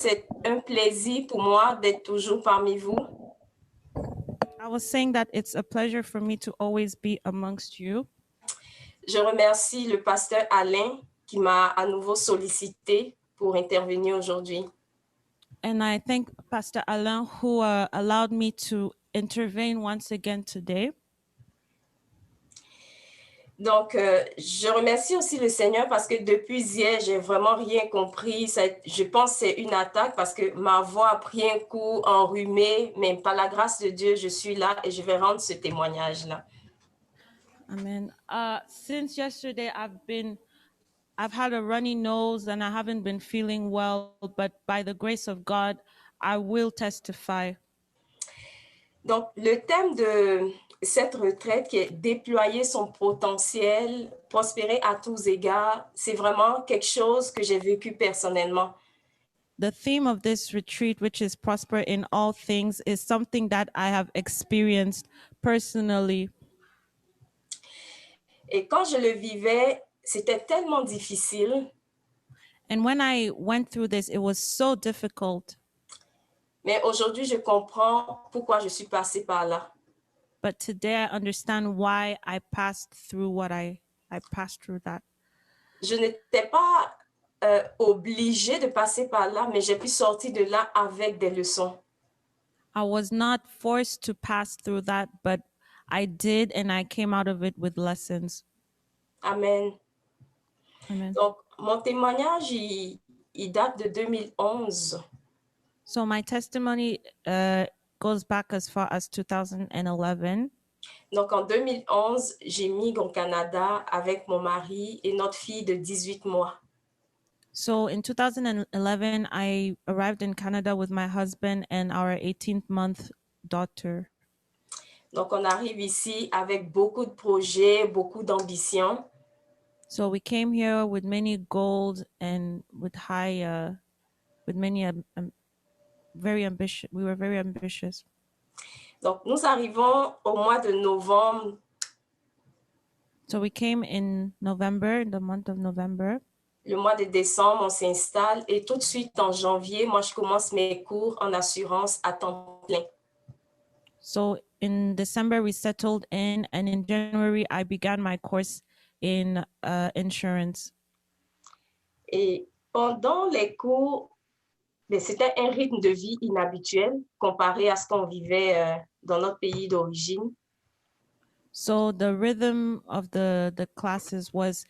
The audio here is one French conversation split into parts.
c'est un plaisir pour moi d'être toujours parmi vous. I was saying that it's a pleasure for me to always be amongst you. Je remercie le pasteur Alain qui m'a à nouveau sollicité pour intervenir aujourd'hui. And I thank Pastor Alain who allowed me to intervene once again today. Donc, je remercie aussi le Seigneur parce que depuis hier, j'ai vraiment rien compris. Je pense que c'est une attaque parce que ma voix a pris un coup enrhumé, mais par la grâce de Dieu, je suis là et je vais rendre ce témoignage-là. Amen. Since yesterday, I've had a runny nose and I haven't been feeling well, but by the grace of God, I will testify. Donc, le thème de cette retraite qui est déployer son potentiel, prospérer à tous égards, c'est vraiment quelque chose que j'ai vécu personnellement. The theme of this retreat, which is prosper in all things, is something that I have experienced personally. Et quand je le vivais, c'était tellement difficile. And when I went through this, it was so difficult. Mais aujourd'hui, je comprends pourquoi je suis passée par là. But today I understand why I passed through what I passed through that. Je n'étais pas obligée de passer par là, mais j'ai pu sortir de là avec des leçons. I was not forced to pass through that, but I did, and I came out of it with lessons. Amen. Amen. Donc, mon témoignage, il date de 2011. So my testimony goes back as far as 2011. Donc, en 2011, j'émigre au Canada avec mon mari et notre fille de 18 mois. So in 2011, I arrived in Canada with my husband and our 18th-month daughter. Donc, on arrive ici avec beaucoup de projets, beaucoup d'ambition. So we came here with many goals and with many very ambitious. We were very ambitious. Donc, nous arrivons au mois de novembre. So we came in November, in the month of November. Le mois de décembre, on s'installe et tout de suite en janvier, moi, je commence mes cours en assurance à temps plein. So in December, we settled in, and in January, I began my course in insurance. Et pendant les cours, c'était un rythme de vie inhabituel comparé à ce qu'on vivait dans notre pays d'origine. So the rhythm of the classes was,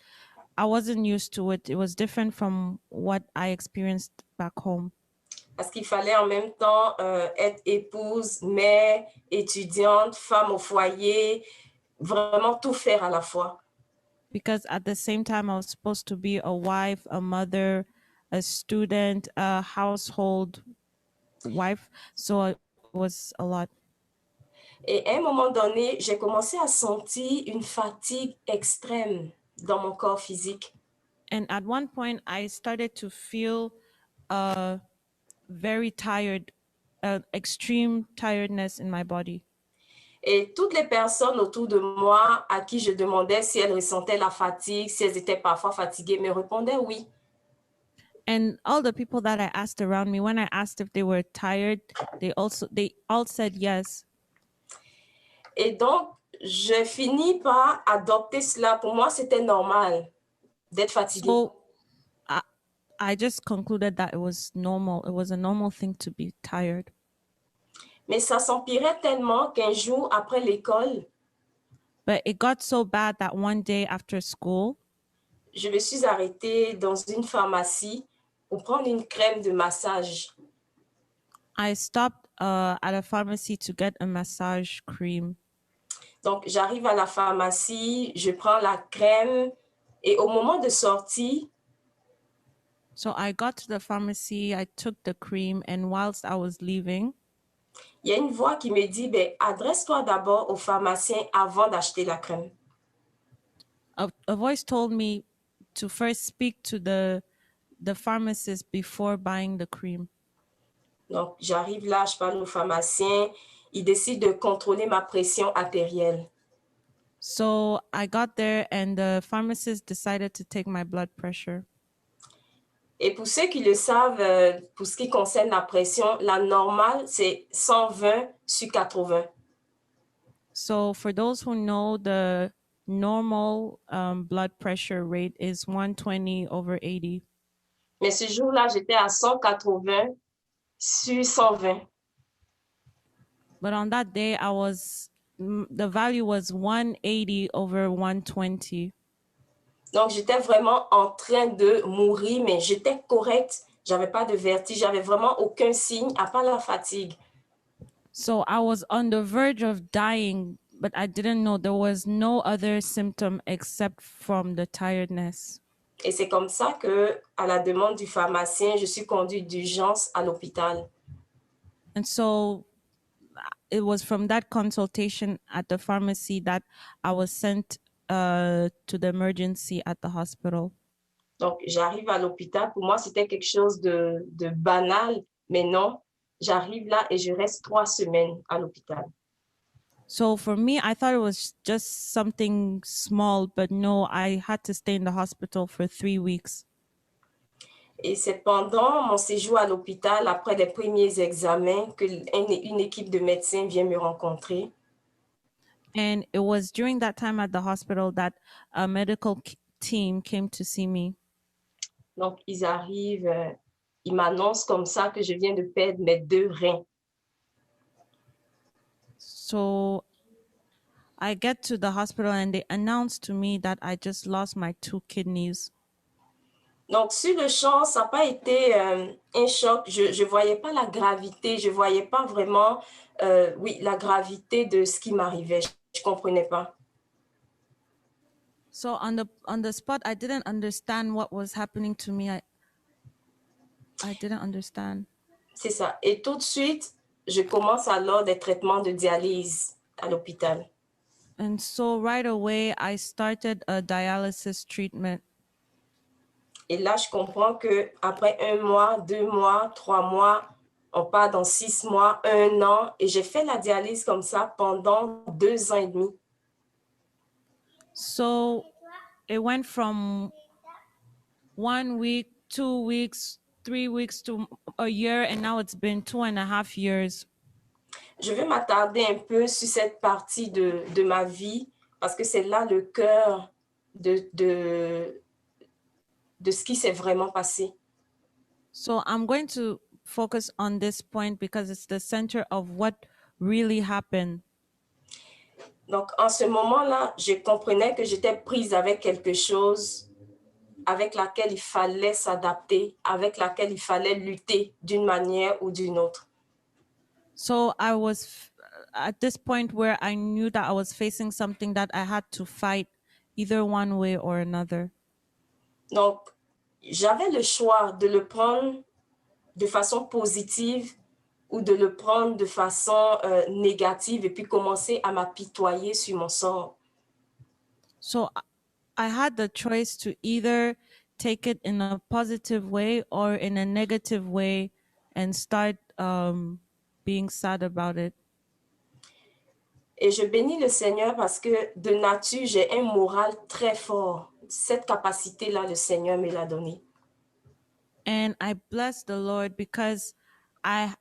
I wasn't used to it. It was different from what I experienced back home. Parce qu'il fallait en même temps être épouse, mère, étudiante, femme au foyer, vraiment tout faire à la fois. Because at the same time, I was supposed to be a wife, a mother, a student, a household wife. So it was a lot. Et à un moment donné, j'ai commencé à sentir une fatigue extrême dans mon corps physique. And at one point, I started to feel very tired, extreme tiredness in my body. Et toutes les personnes autour de moi à qui je demandais si elles ressentaient la fatigue, si elles étaient parfois fatiguées, me répondaient oui. And all the people that I asked around me, when I asked if they were tired, they all said yes. Et donc, je finis par adopter cela. Pour moi, c'était normal d'être fatiguée. So I just concluded that it was normal. It was a normal thing to be tired. Mais ça s'empirait tellement qu'un jour après l'école, But it got so bad that one day after school, je me suis arrêtée dans une pharmacie pour prendre une crème de massage. I stopped at a pharmacy to get a massage cream. Donc, j'arrive à la pharmacie, je prends la crème et au moment de sortie, So I got to the pharmacy, I took the cream, and whilst I was leaving, il y a une voix qui me dit, ben, adresse-toi d'abord au pharmacien avant d'acheter la crème. a voice told me to first speak to the pharmacist before buying the cream. Donc, j'arrive là, je parle au pharmacien, il décide de contrôler ma pression artérielle. So I got there and the pharmacist decided to take my blood pressure. Et pour ceux qui le savent, pour ce qui concerne la pression, la normale, c'est 120 sur 80. So for those who know, the normal blood pressure rate is 120 over 80. Mais ce jour-là, j'étais à 180 sur 120. But on that day, the value was 180 over 120. Donc, j'étais vraiment en train de mourir, mais j'étais correcte. J'avais pas de vertige, j'avais vraiment aucun signe, à part la fatigue. So I was on the verge of dying, but I didn't know there was no other symptom except from the tiredness. Et c'est comme ça que, à la demande du pharmacien, je suis conduite d'urgence à l'hôpital. And so it was from that consultation at the pharmacy that I was sent to the emergency at the hospital. Donc, j'arrive à l'hôpital. Pour moi, c'était quelque chose de banal, mais non. J'arrive là et je reste 3 semaines à l'hôpital. So for me, I thought it was just something small, but no, I had to stay in the hospital for 3 weeks. Et c'est pendant mon séjour à l'hôpital, après les premiers examens, une équipe de médecins vient me rencontrer. And it was during that time at the hospital that a medical team came to see me. Donc, ils arrivent, ils m'annoncent comme ça que je viens de perdre mes 2 reins. So I get to the hospital and they announced to me that I just lost my 2 kidneys. Donc, sur le champ, ça n'a pas été un choc. Je ne voyais pas la gravité, je ne voyais pas vraiment, oui, la gravité de ce qui m'arrivait. Je ne comprenais pas. So on the spot, I didn't understand what was happening to me. I didn't understand. C'est ça. Et tout de suite, je commence alors des traitements de dialyse à l'hôpital. And so right away, I started a dialysis treatment. Et là, je comprends qu'après 1 mois, 2 mois, 3 mois, on part dans 6 mois, 1 an. Et j'ai fait la dialyse comme ça pendant 2 ans et demi. So it went from 1 week, 2 weeks, 3 weeks to a year, and now it's been 2.5 years. Je vais m'attarder un peu sur cette partie de ma vie parce que c'est là le cœur de ce qui s'est vraiment passé. So I'm going to focus on this point because it's the center of what really happened. Donc, en ce moment-là, je comprenais que j'étais prise avec quelque chose avec laquelle il fallait s'adapter, avec laquelle il fallait lutter d'une manière ou d'une autre. So I was at this point where I knew that I was facing something that I had to fight either one way or another. Donc, j'avais le choix de le prendre de façon positive ou de le prendre de façon négative et puis commencer à m'apitoyer sur mon sort. So I had the choice to either take it in a positive way or in a negative way and start being sad about it. Et je bénis le Seigneur parce que de nature, j'ai un moral très fort. Cette capacité-là, le Seigneur me l'a donnée. And I bless the Lord because I'm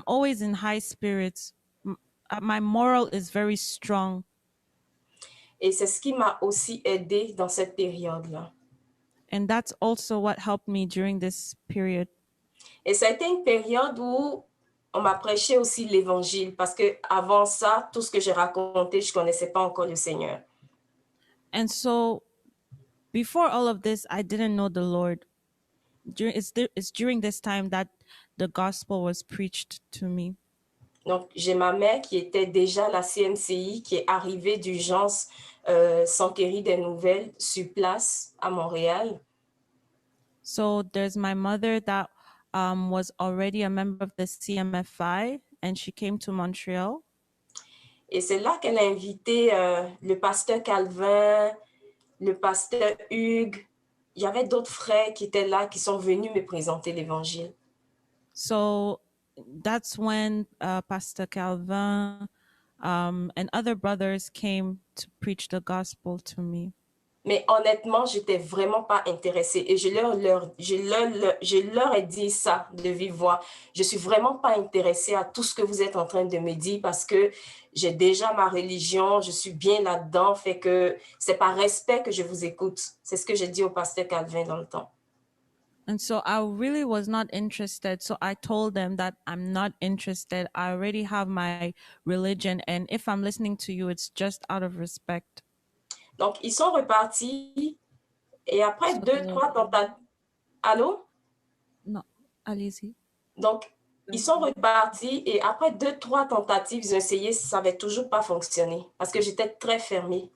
always in high spirits. My moral is very strong. Et c'est ce qui m'a aussi aidé dans cette période-là. And that's also what helped me during this period. Et ça a été une période où on m'a prêché aussi l'évangile parce que avant ça, tout ce que j'ai raconté, je connaissais pas encore le Seigneur. And so before all of this, I didn't know the Lord. It's during this time that the gospel was preached to me. Donc, j'ai ma mère qui était déjà à la CMCI, qui est arrivée d'urgence s'enquérir des nouvelles sur place à Montréal. So there's my mother that was already a member of the CMFI, and she came to Montreal. Et c'est là qu'elle a invité le pasteur Calvin, le pasteur Hugues. Il y avait d'autres frères qui étaient là, qui sont venus me présenter l'évangile. So that's when Pastor Calvin and other brothers came to preach the gospel to me. Mais honnêtement, j'étais vraiment pas intéressée et je leur ai dit ça de vive voix. Je suis vraiment pas intéressée à tout ce que vous êtes en train de me dire parce que j'ai déjà ma religion, je suis bien là-dedans, fait que c'est par respect que je vous écoute. C'est ce que j'ai dit au pasteur Calvin dans le temps. And so I really was not interested. So I told them that I'm not interested. I already have my religion. And if I'm listening to you, it's just out of respect. Donc, ils sont repartis et après So, deux, trois tentatives. Allô? no, allez-y. Donc, ils sont repartis et après deux, trois tentatives, ils ont essayé, ça n'avait toujours pas fonctionné parce que j'étais très fermée.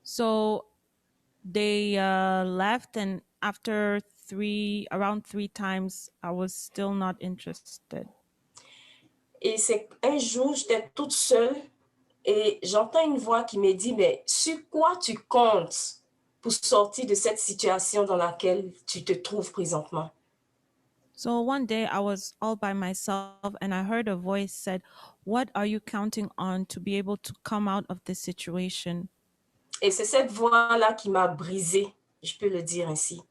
So they left, and after around three times, I was still not interested. Et c'est un jour, j'étais toute seule et j'entends une voix qui me dit, mais sur quoi tu comptes pour sortir de cette situation dans laquelle tu te trouves présentement? So one day I was all by myself and I heard a voice said, "What are you counting on to be able to come out of this situation?" Et c'est cette voix-là qui m'a brisée, je peux le dire ainsi.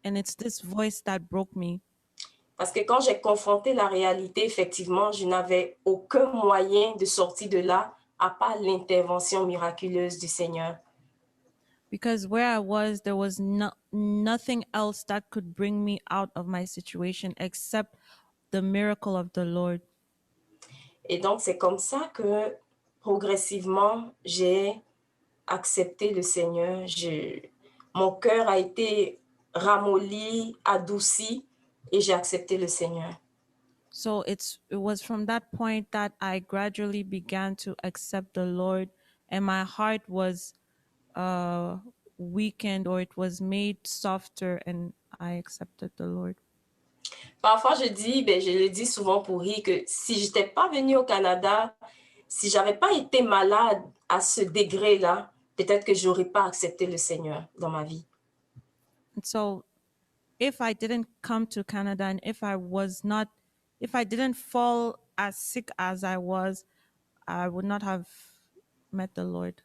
And it's this voice that broke me. Parce que quand j'ai confronté la réalité, effectivement, je n'avais aucun moyen de sortir de là à part l'intervention miraculeuse du Seigneur. Because where I was, there was nothing else that could bring me out of my situation except the miracle of the Lord. Et donc, c'est comme ça que progressivement, j'ai accepté le Seigneur. Mon cœur a été ramolli, adouci et j'ai accepté le Seigneur. So it was from that point that I gradually began to accept the Lord, and my heart was weakened, or it was made softer, and I accepted the Lord. Parfois, je le dis souvent pour rire, que si je n'étais pas venue au Canada, si je n'avais pas été malade à ce degré-là, peut-être que je n'aurais pas accepté le Seigneur dans ma vie. And so if I didn't come to Canada, and if I didn't fall as sick as I was, I would not have met the Lord.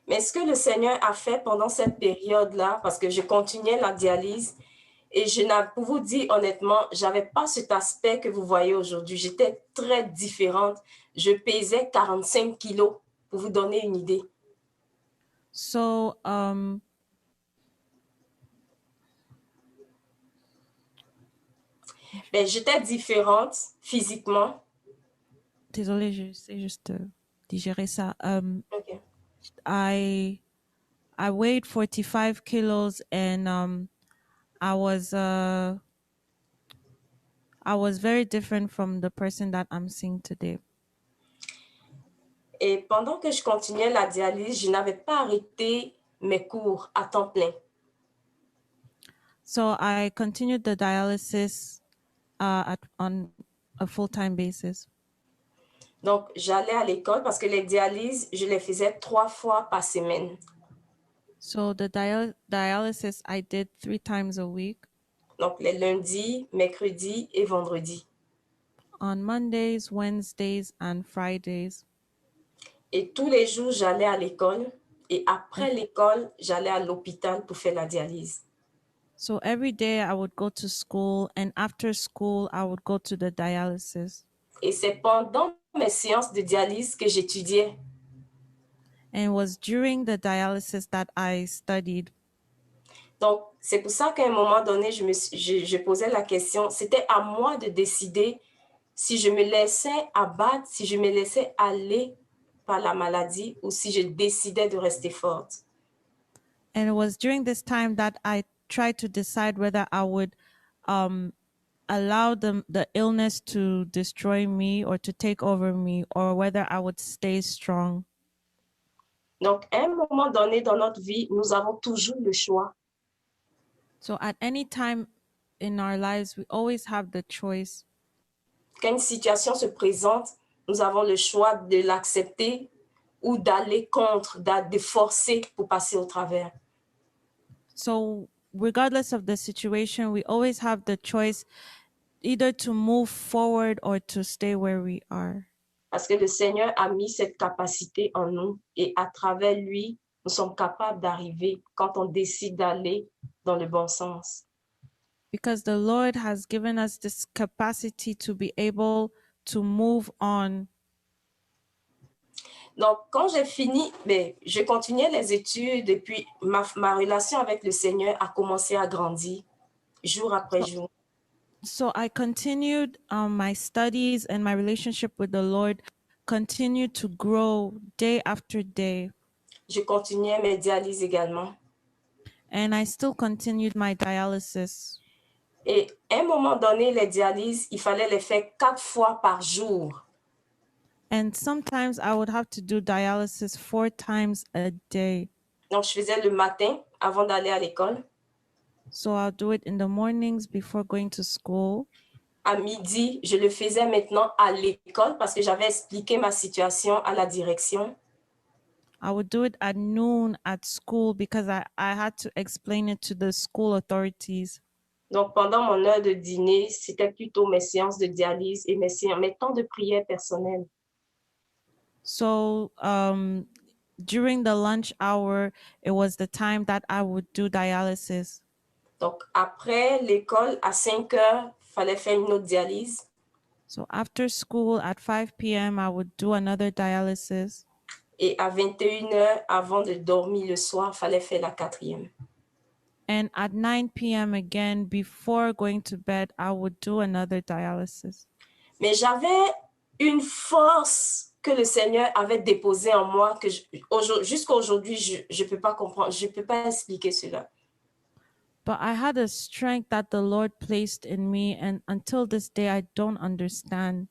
Mais ce que le Seigneur a fait pendant cette période-là, parce que je continuais la dialyse, et pour vous dire honnêtement, je n'avais pas cet aspect que vous voyez aujourd'hui. J'étais très différente. Je pesais 45 kilos, pour vous donner une idée. So Ben, j'étais différente physiquement. désolée, j'essaie juste de digérer ça. Okay. I weighed 45 kilos, and I was very different from the person that I'm seeing today. Et pendant que je continuais la dialyse, je n'avais pas arrêté mes cours à temps plein. So I continued the dialysis on a full-time basis. Donc, j'allais à l'école parce que les dialyses, je les faisais 3 fois par semaine. So the dialysis I did 3 times a week, Donc, les lundis, mercredis et vendredis. on Mondays, Wednesdays, and Fridays. Et tous les jours, j'allais à l'école. Et après l'école, j'allais à l'hôpital pour faire la dialyse. So every day I would go to school, and after school I would go to the dialysis. Et c'est pendant mes séances de dialyse que j'étudiais. And it was during the dialysis that I studied. Donc, c'est pour ça qu'à un moment donné, je posais la question, c'était à moi de décider si je me laissais abattre, si je me laissais aller par la maladie ou si je décidais de rester forte. And it was during this time that I tried to decide whether I would allow the illness to destroy me or to take over me, or whether I would stay strong. Donc, à un moment donné dans notre vie, nous avons toujours le choix. So at any time in our lives, we always have the choice. Quand une situation se présente, nous avons le choix de l'accepter ou d'aller contre, de forcer pour passer au travers. So regardless of the situation, we always have the choice either to move forward or to stay where we are. Parce que le Seigneur a mis cette capacité en nous et à travers lui, nous sommes capables d'arriver quand on décide d'aller dans le bon sens. Because the Lord has given us this capacity to be able to move on. Donc, quand j'ai fini, je continuais les études et puis ma relation avec le Seigneur a commencé à grandir jour après jour. So I continued my studies, and my relationship with the Lord continued to grow day after day. Je continuais mes dialyses également. And I still continued my dialysis. Et à un moment donné, les dialyses, il fallait les faire 4 fois par jour. And sometimes I would have to do dialysis 4 times a day. Donc, je faisais le matin avant d'aller à l'école. So I'll do it in the mornings before going to school. À midi, je le faisais maintenant à l'école parce que j'avais expliqué ma situation à la direction. I would do it at noon at school because I had to explain it to the school authorities. Donc, pendant mon heure de dîner, c'était plutôt mes séances de dialyse et mes temps de prière personnelle. So during the lunch hour, it was the time that I would do dialysis. Donc, après l'école, à 5 heures, il fallait faire une autre dialyse. So after school at 5 p.m., I would do another dialysis. Et à 21 heures, avant de dormir le soir, il fallait faire la 4e. And at 9 p.m. again, before going to bed, I would do another dialysis. Mais j'avais une force que le Seigneur avait déposée en moi que jusqu'à aujourd'hui, je ne peux pas comprendre, je ne peux pas expliquer cela. But I had a strength that the Lord placed in me, and until this day, I don't understand.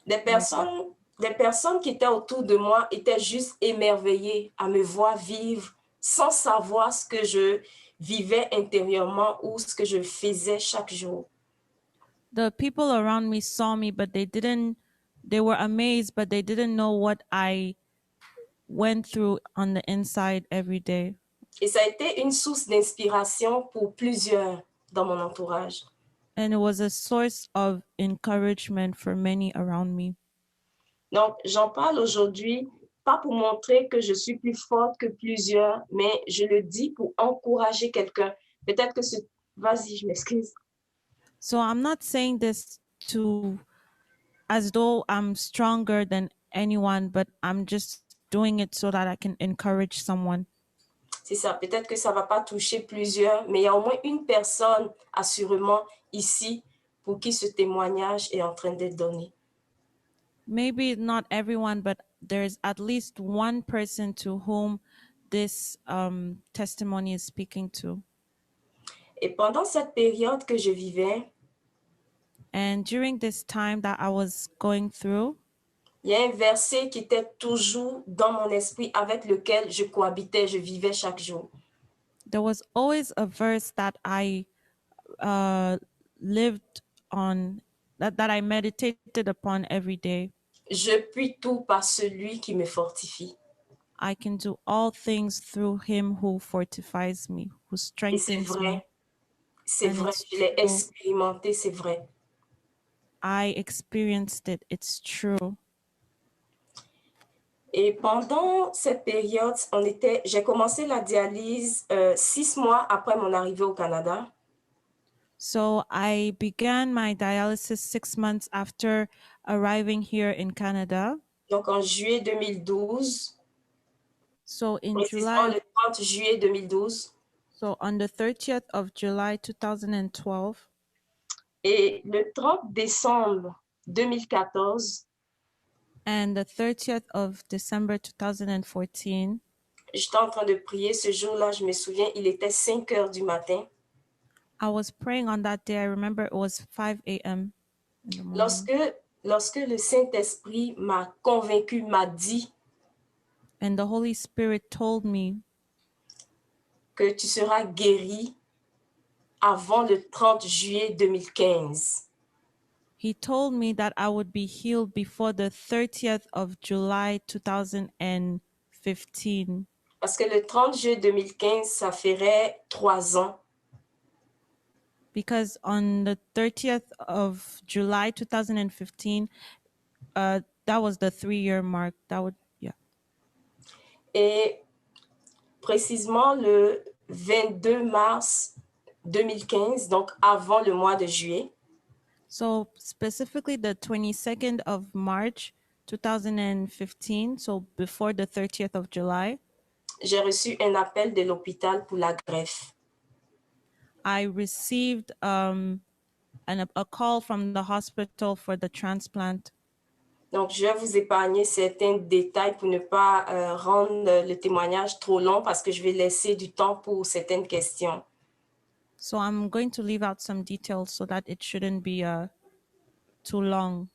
Des personnes qui étaient autour de moi étaient juste émerveillées à me voir vivre sans savoir ce que je vivais intérieurement ou ce que je faisais chaque jour. The people around me saw me, but they were amazed, but they didn't know what I went through on the inside every day. Et ça a été une source d'inspiration pour plusieurs dans mon entourage. And it was a source of encouragement for many around me. Donc, j'en parle aujourd'hui, pas pour montrer que je suis plus forte que plusieurs, mais je le dis pour encourager quelqu'un. Peut-être que c'est... Vas-y, je m'excuse. So I'm not saying this to as though I'm stronger than anyone, but I'm just doing it so that I can encourage someone. C'est ça, peut-être que ça ne va pas toucher plusieurs, mais il y a au moins une personne, assurément, ici, pour qui ce témoignage est en train d'être donné. Maybe not everyone, but there's at least one person to whom this testimony is speaking to. Et pendant cette période que je vivais, And during this time that I was going through, il y a un verset qui était toujours dans mon esprit avec lequel je cohabitais, je vivais chaque jour. there was always a verse that I lived on, that I meditated upon every day. Je puis tout par celui qui me fortifie. I can do all things through him who fortifies me, who Et c'est strengthens me. vrai, c'est And vrai, it's je l'ai true. expérimenté, c'est vrai. I experienced it. It's true. Et pendant cette période, j'ai commencé la dialyse 6 mois après mon arrivée au Canada. So I began my dialysis 6 months after arriving here in Canada. Donc en juillet 2012, So in précisément July, le 30 juillet 2012. so on the 30th of July 2012, Et le 30 décembre 2014, and the 30th of December 2014, j'étais en train de prier. Ce jour-là, je me souviens, il était 5 heures du matin. I was praying on that day. I remember it was 5 a.m. in the morning. Lorsque le Saint-Esprit m'a convaincu, m'a dit And the Holy Spirit told me que tu seras guéri avant le 30 juillet 2015. He told me that I would be healed before the 30th of July 2015. Parce que le 30 juillet 2015, ça ferait 3 ans. Because on the 30th of July 2015, that was the 3-year mark. That would, yeah. Et précisément le 22 mars 2015, donc avant le mois de juillet. So specifically the 22nd of March 2015, so before the 30th of July, J'ai reçu un appel de l'hôpital pour la greffe. I received a call from the hospital for the transplant. Donc, je vais vous épargner certains détails pour ne pas rendre le témoignage trop long parce que je vais laisser du temps pour certaines questions. So I'm going to leave out some details so that it shouldn't be too long.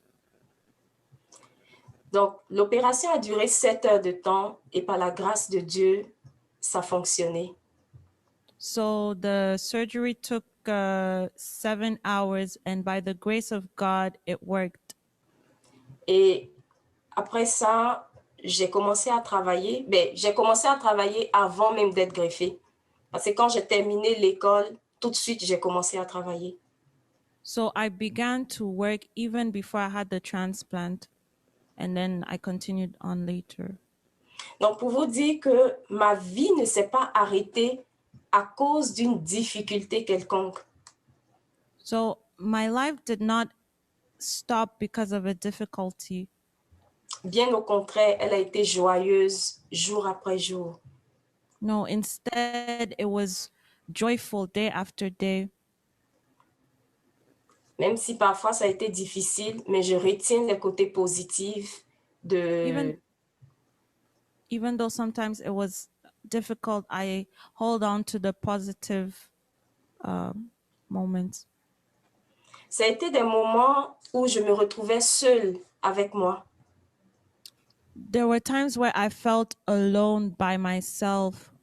Donc, l'opération a duré 7 heures de temps et par la grâce de Dieu, ça a fonctionné. So the surgery took 7 hours, and by the grace of God, it worked. Et après ça, j'ai commencé à travailler. Ben, j'ai commencé à travailler avant même d'être greffée. Parce que quand j'ai terminé l'école, tout de suite, j'ai commencé à travailler. So I began to work even before I had the transplant, and then I continued on later. Donc, pour vous dire que ma vie ne s'est pas arrêtée à cause d'une difficulté quelconque. So my life did not stop because of a difficulty. Bien au contraire, elle a été joyeuse jour après jour. No, instead, it was joyful day after day. Même si parfois ça a été difficile, mais je retiens les côtés positifs de... Even though sometimes it was difficult, I hold on to the positive moments. Ça a été des moments où je me retrouvais seule avec moi. There were times where I felt alone by myself.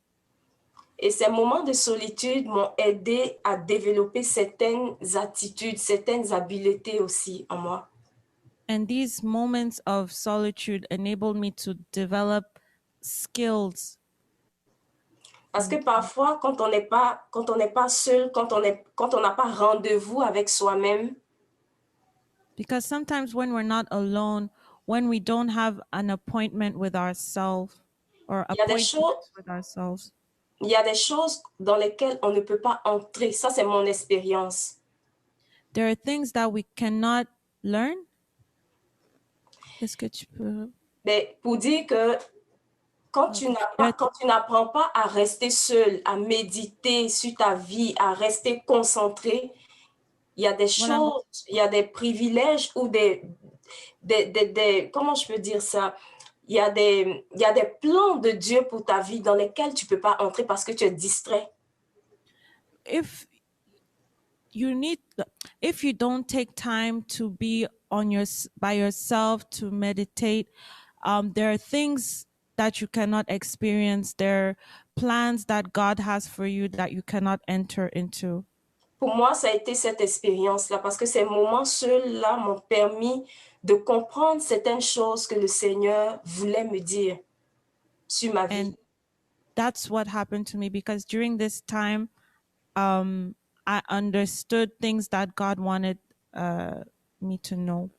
Et ces moments de solitude m'ont aidé à développer certaines attitudes, certaines habiletés aussi en moi. And these moments of solitude enabled me to develop skills. Parce que parfois, quand on n'est pas seul, quand on n'a pas rendez-vous avec soi-même, Because sometimes when we're not alone, when we don't have an appointment with ourselves or il y a des appointments choses, with ourselves, il y a des choses dans lesquelles on ne peut pas entrer. Ça, c'est mon expérience. there are things that we cannot learn. Est-ce que tu peux... Mais pour dire que quand tu n'apprends pas à rester seul, à méditer sur ta vie, à rester concentré, il y a des choses, il y a des privilèges ou comment je peux dire ça? Il y a des plans de Dieu pour ta vie dans lesquels tu ne peux pas entrer parce que tu es distrait. If you don't take time to be by yourself to meditate, there are things that you cannot experience. There are plans that God has for you that you cannot enter into. Pour moi, ça a été cette expérience-là parce que ces moments seuls-là m'ont permis de comprendre certaines choses que le Seigneur voulait me dire sur ma vie. And that's what happened to me, because during this time, I understood things that God wanted me to know.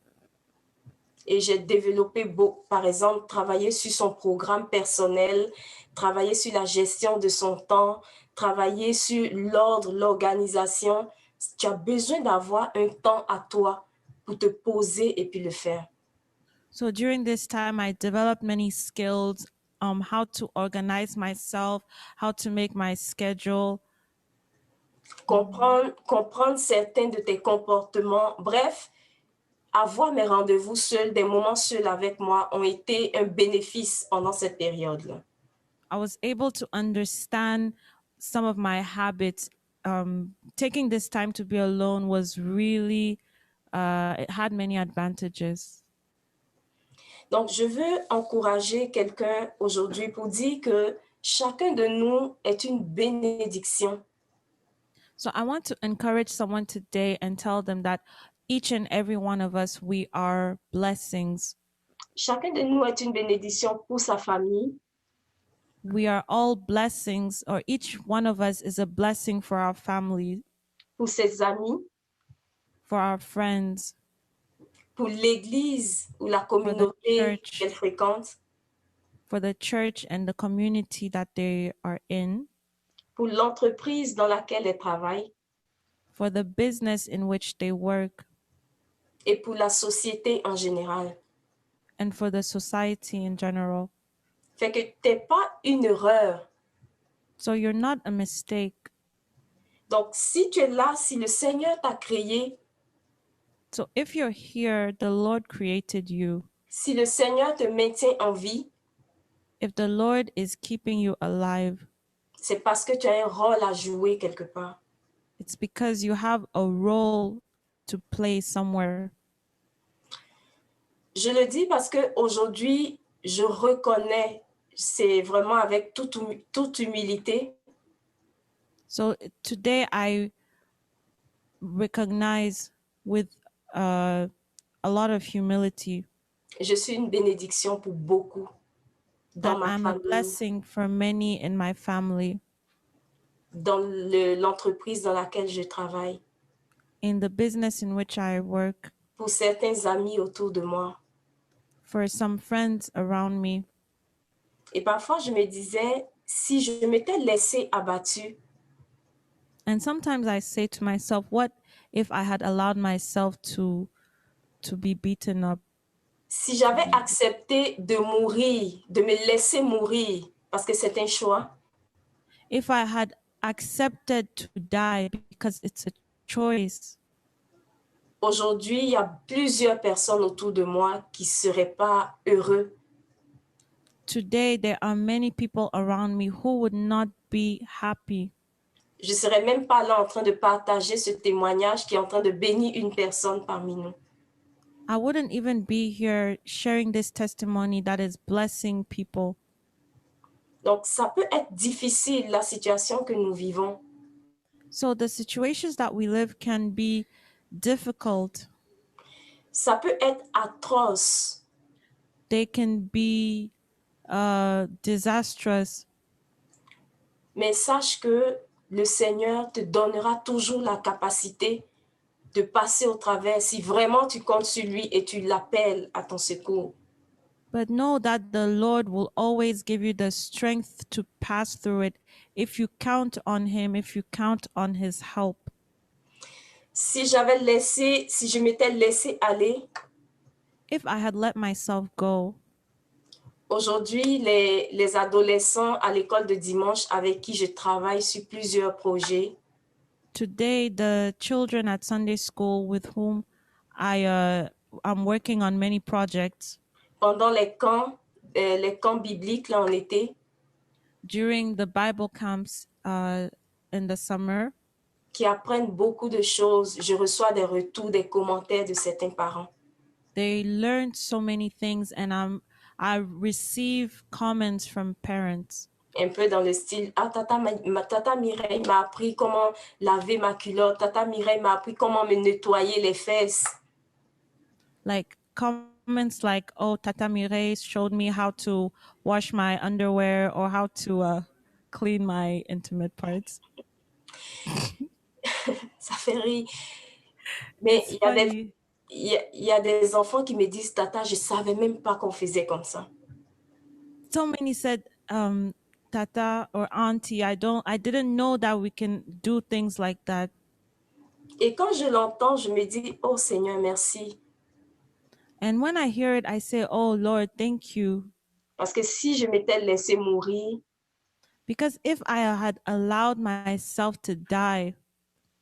Et j'ai développé, par exemple, travailler sur son programme personnel, travailler sur la gestion de son temps, travailler sur l'ordre, l'organisation. Tu as besoin d'avoir un temps à toi pour te poser et puis le faire. So during this time, I developed many skills, how to organize myself, how to make my schedule. Comprendre certains de tes comportements. Bref, avoir mes rendez-vous seuls, des moments seuls avec moi ont été un bénéfice pendant cette période-là. I was able to understand some of my habits. Taking this time to be alone was really, it had many advantages. Donc, je veux encourager quelqu'un aujourd'hui pour dire que chacun de nous est une bénédiction. So I want to encourage someone today and tell them that each and every one of us, we are blessings. Chacun de nous est une bénédiction pour sa famille, We are all blessings, or each one of us is a blessing for our family, pour ses amis, for our friends, pour l'église ou la communauté qu'elle fréquente. for the church and the community that they are in, pour l'entreprise dans laquelle elles travaillent for the business in which they work, et pour la société en général. and for the society in general. Fait que t'es pas une erreur. So you're not a mistake. Donc, si tu es là, si le Seigneur t'a créé, So if you're here, the Lord created you. si le Seigneur te maintient en vie, If the Lord is keeping you alive, c'est parce que tu as un rôle à jouer quelque part. it's because you have a role to play somewhere. Je le dis parce que aujourd'hui, je reconnais, c'est vraiment avec toute humilité, So today I recognize with a lot of humility je suis une bénédiction pour beaucoup dans that ma I'm a famille, blessing for many in my family, dans l'entreprise dans laquelle je travaille, in the business in which I work, pour certains amis autour de moi. for some friends around me. Et parfois, je me disais, si je m'étais laissée abattue, And sometimes I say to myself, what if I had allowed myself to be beaten up? si j'avais accepté de mourir, de me laisser mourir, parce que c'est un choix, If I had accepted to die because it's a choice, aujourd'hui, il y a plusieurs personnes autour de moi qui ne seraient pas heureux. today there are many people around me who would not be happy. Je ne serais même pas là en train de partager ce témoignage qui est en train de bénir une personne parmi nous. I wouldn't even be here sharing this testimony that is blessing people. Donc, ça peut être difficile, la situation que nous vivons. So the situations that we live can be difficult. Ça peut être atroce. They can be disastrous. Mais sache que le Seigneur te donnera toujours la capacité de passer au travers si vraiment tu comptes sur lui et tu l'appelles à ton secours. But know that the Lord will always give you the strength to pass through it if you count on Him, if you count on His help. Si je m'étais laissé aller, If I had let myself go, aujourd'hui, les adolescents à l'école de dimanche avec qui je travaille sur plusieurs projets, today the children at Sunday school with whom I'm working on many projects, pendant les camps bibliques là en été, during the Bible camps in the summer, qui apprennent beaucoup de choses. Je reçois des retours, des commentaires de certains parents. they learned so many things, and I receive comments from parents. Un peu dans le style, ah, tata Mireille m'a appris comment laver ma culotte, tata Mireille m'a appris comment me nettoyer les fesses. Like comments like, oh, Tata Mireille showed me how to wash my underwear or how to clean my intimate parts. Ça fait rire. Mais It's funny. il y a des enfants qui me disent, tata, je ne savais même pas qu'on faisait comme ça. So many said, Tata or Auntie, I didn't know that we can do things like that. Et quand je l'entends, je me dis, oh Seigneur, merci. And when I hear it, I say, oh Lord, thank you. Parce que si je m'étais laissé mourir, Because if I had allowed myself to die,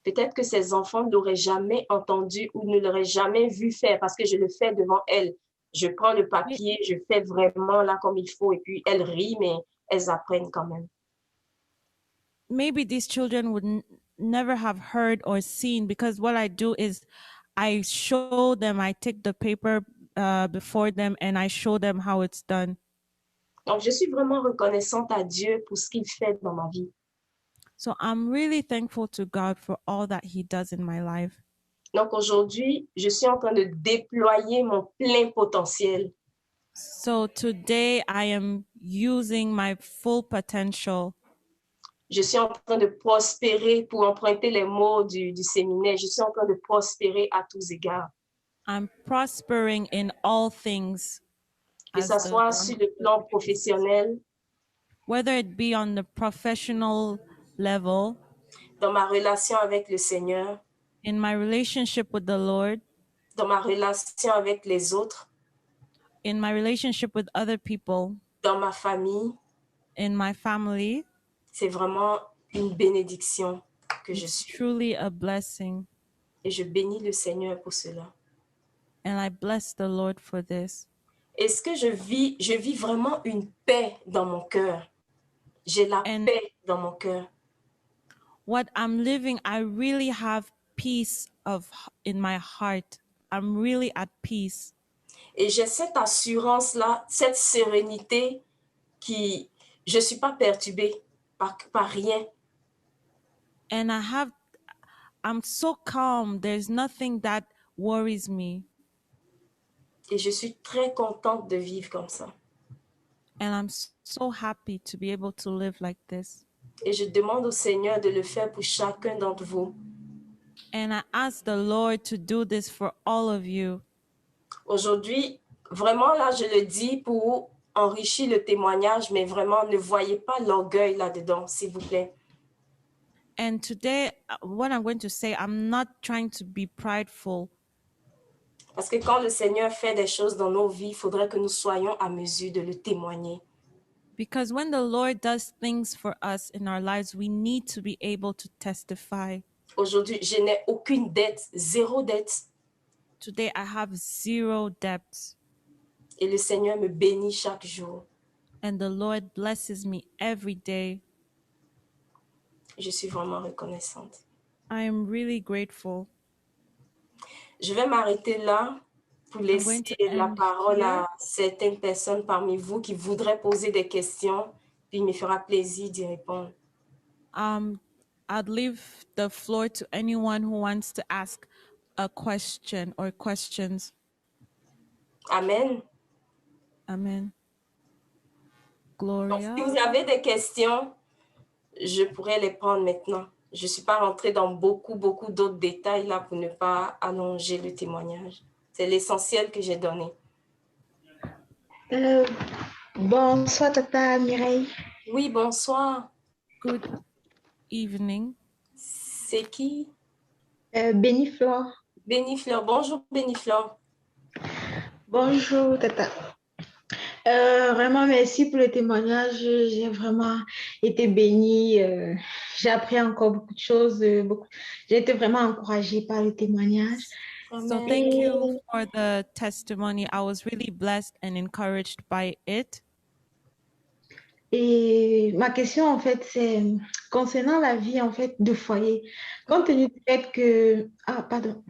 peut-être que ces enfants ne l'auraient jamais entendu ou ne l'auraient jamais vu faire parce que je le fais devant elles. Je prends le papier, je fais vraiment là comme il faut et puis elles rient, mais elles apprennent quand même. maybe these children would never have heard or seen, because what I do is I show them, I take the paper before them and I show them how it's done. Donc, je suis vraiment reconnaissante à Dieu pour ce qu'il fait dans ma vie. So I'm really thankful to God for all that He does in my life. Donc, aujourd'hui, je suis en train de déployer mon plein potentiel. So today I am using my full potential. Je suis en train de prospérer, pour emprunter les mots du séminaire, je suis en train de prospérer à tous égards. I'm prospering in all things. que as ce the soit sur le plan professionnel, whether it be on the professional level, dans ma relation avec le Seigneur, in my relationship with the Lord, dans ma relation avec les autres, in my relationship with other people, dans ma famille. in my family. C'est vraiment une bénédiction que je It's suis. truly a blessing. Et je bénis le Seigneur pour cela. And I bless the Lord for this. Est-ce que je vis vraiment une paix dans mon cœur? J'ai la And paix dans mon cœur. what I'm living, I really have peace in my heart. I'm really at peace. Et j'ai cette assurance-là, cette sérénité qui, je ne suis pas perturbée par rien. And I'm so calm. There's nothing that worries me. Et je suis très contente de vivre comme ça. And I'm so happy to be able to live like this. Et je demande au Seigneur de le faire pour chacun d'entre vous. And I ask the Lord to do this for all of you. Aujourd'hui, vraiment là, je le dis pour enrichir le témoignage, mais vraiment, ne voyez pas l'orgueil là-dedans, s'il vous plaît. And today, what I'm going to say, I'm not trying to be prideful. Parce que quand le Seigneur fait des choses dans nos vies, il faudrait que nous soyons à mesure de le témoigner. Because when the Lord does things for us in our lives, we need to be able to testify. Aujourd'hui, je n'ai aucune dette, zéro dette. Today, I have zero debt. Et le Seigneur me bénit chaque jour. And the Lord blesses me every day. Je suis vraiment reconnaissante. I am really grateful. Je vais m'arrêter là pour laisser la parole à certaines personnes parmi vous qui voudraient poser des questions, puis il me fera plaisir d'y répondre. I'd leave the floor to anyone who wants to ask a question or questions. Amen. Amen. Donc, Gloria. si vous avez des questions, je pourrais les prendre maintenant. Je ne suis pas rentrée dans beaucoup d'autres détails là pour ne pas allonger le témoignage. C'est l'essentiel que j'ai donné. Bonsoir, Tata Mireille. Oui, bonsoir. Good evening. C'est qui? Béniflore. Béniflore. Bonjour, Béniflore. Bonjour, Tata. Vraiment, merci pour le témoignage. J'ai vraiment été bénie. J'ai appris encore beaucoup de choses. J'ai été vraiment encouragée par le témoignage. So thank you for the testimony. I was really blessed and encouraged by it. Et ma question, en fait, c'est concernant la vie, en fait, de foyer. Compte tenu du fait que... Ah, pardon.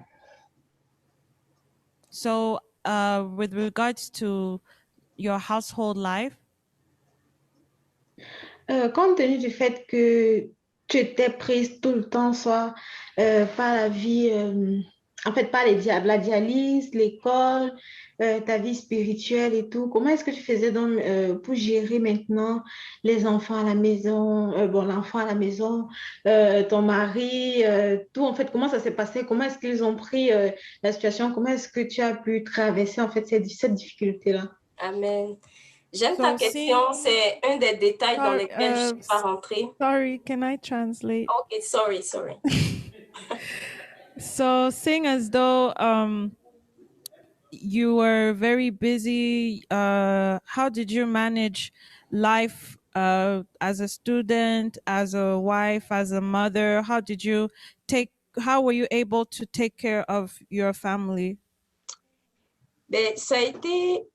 So with regards to your household life, compte tenu du fait que tu étais prise tout le temps, soit par la vie, en fait, par la dialyse, l'école, ta vie spirituelle et tout, comment est-ce que tu faisais donc, pour gérer maintenant les enfants à la maison, l'enfant à la maison, ton mari, tout, en fait, comment ça s'est passé? Comment est-ce qu'ils ont pris la situation? Comment est-ce que tu as pu traverser, en fait, cette difficulté-là? Amen. J'aime ta question, c'est un des détails dans lesquels je ne suis pas rentrée. Sorry, can I translate? Okay, sorry. So seeing as though you were very busy, how did you manage life as a student, as a wife, as a mother? How were you able to take care of your family? Ben, ça a été,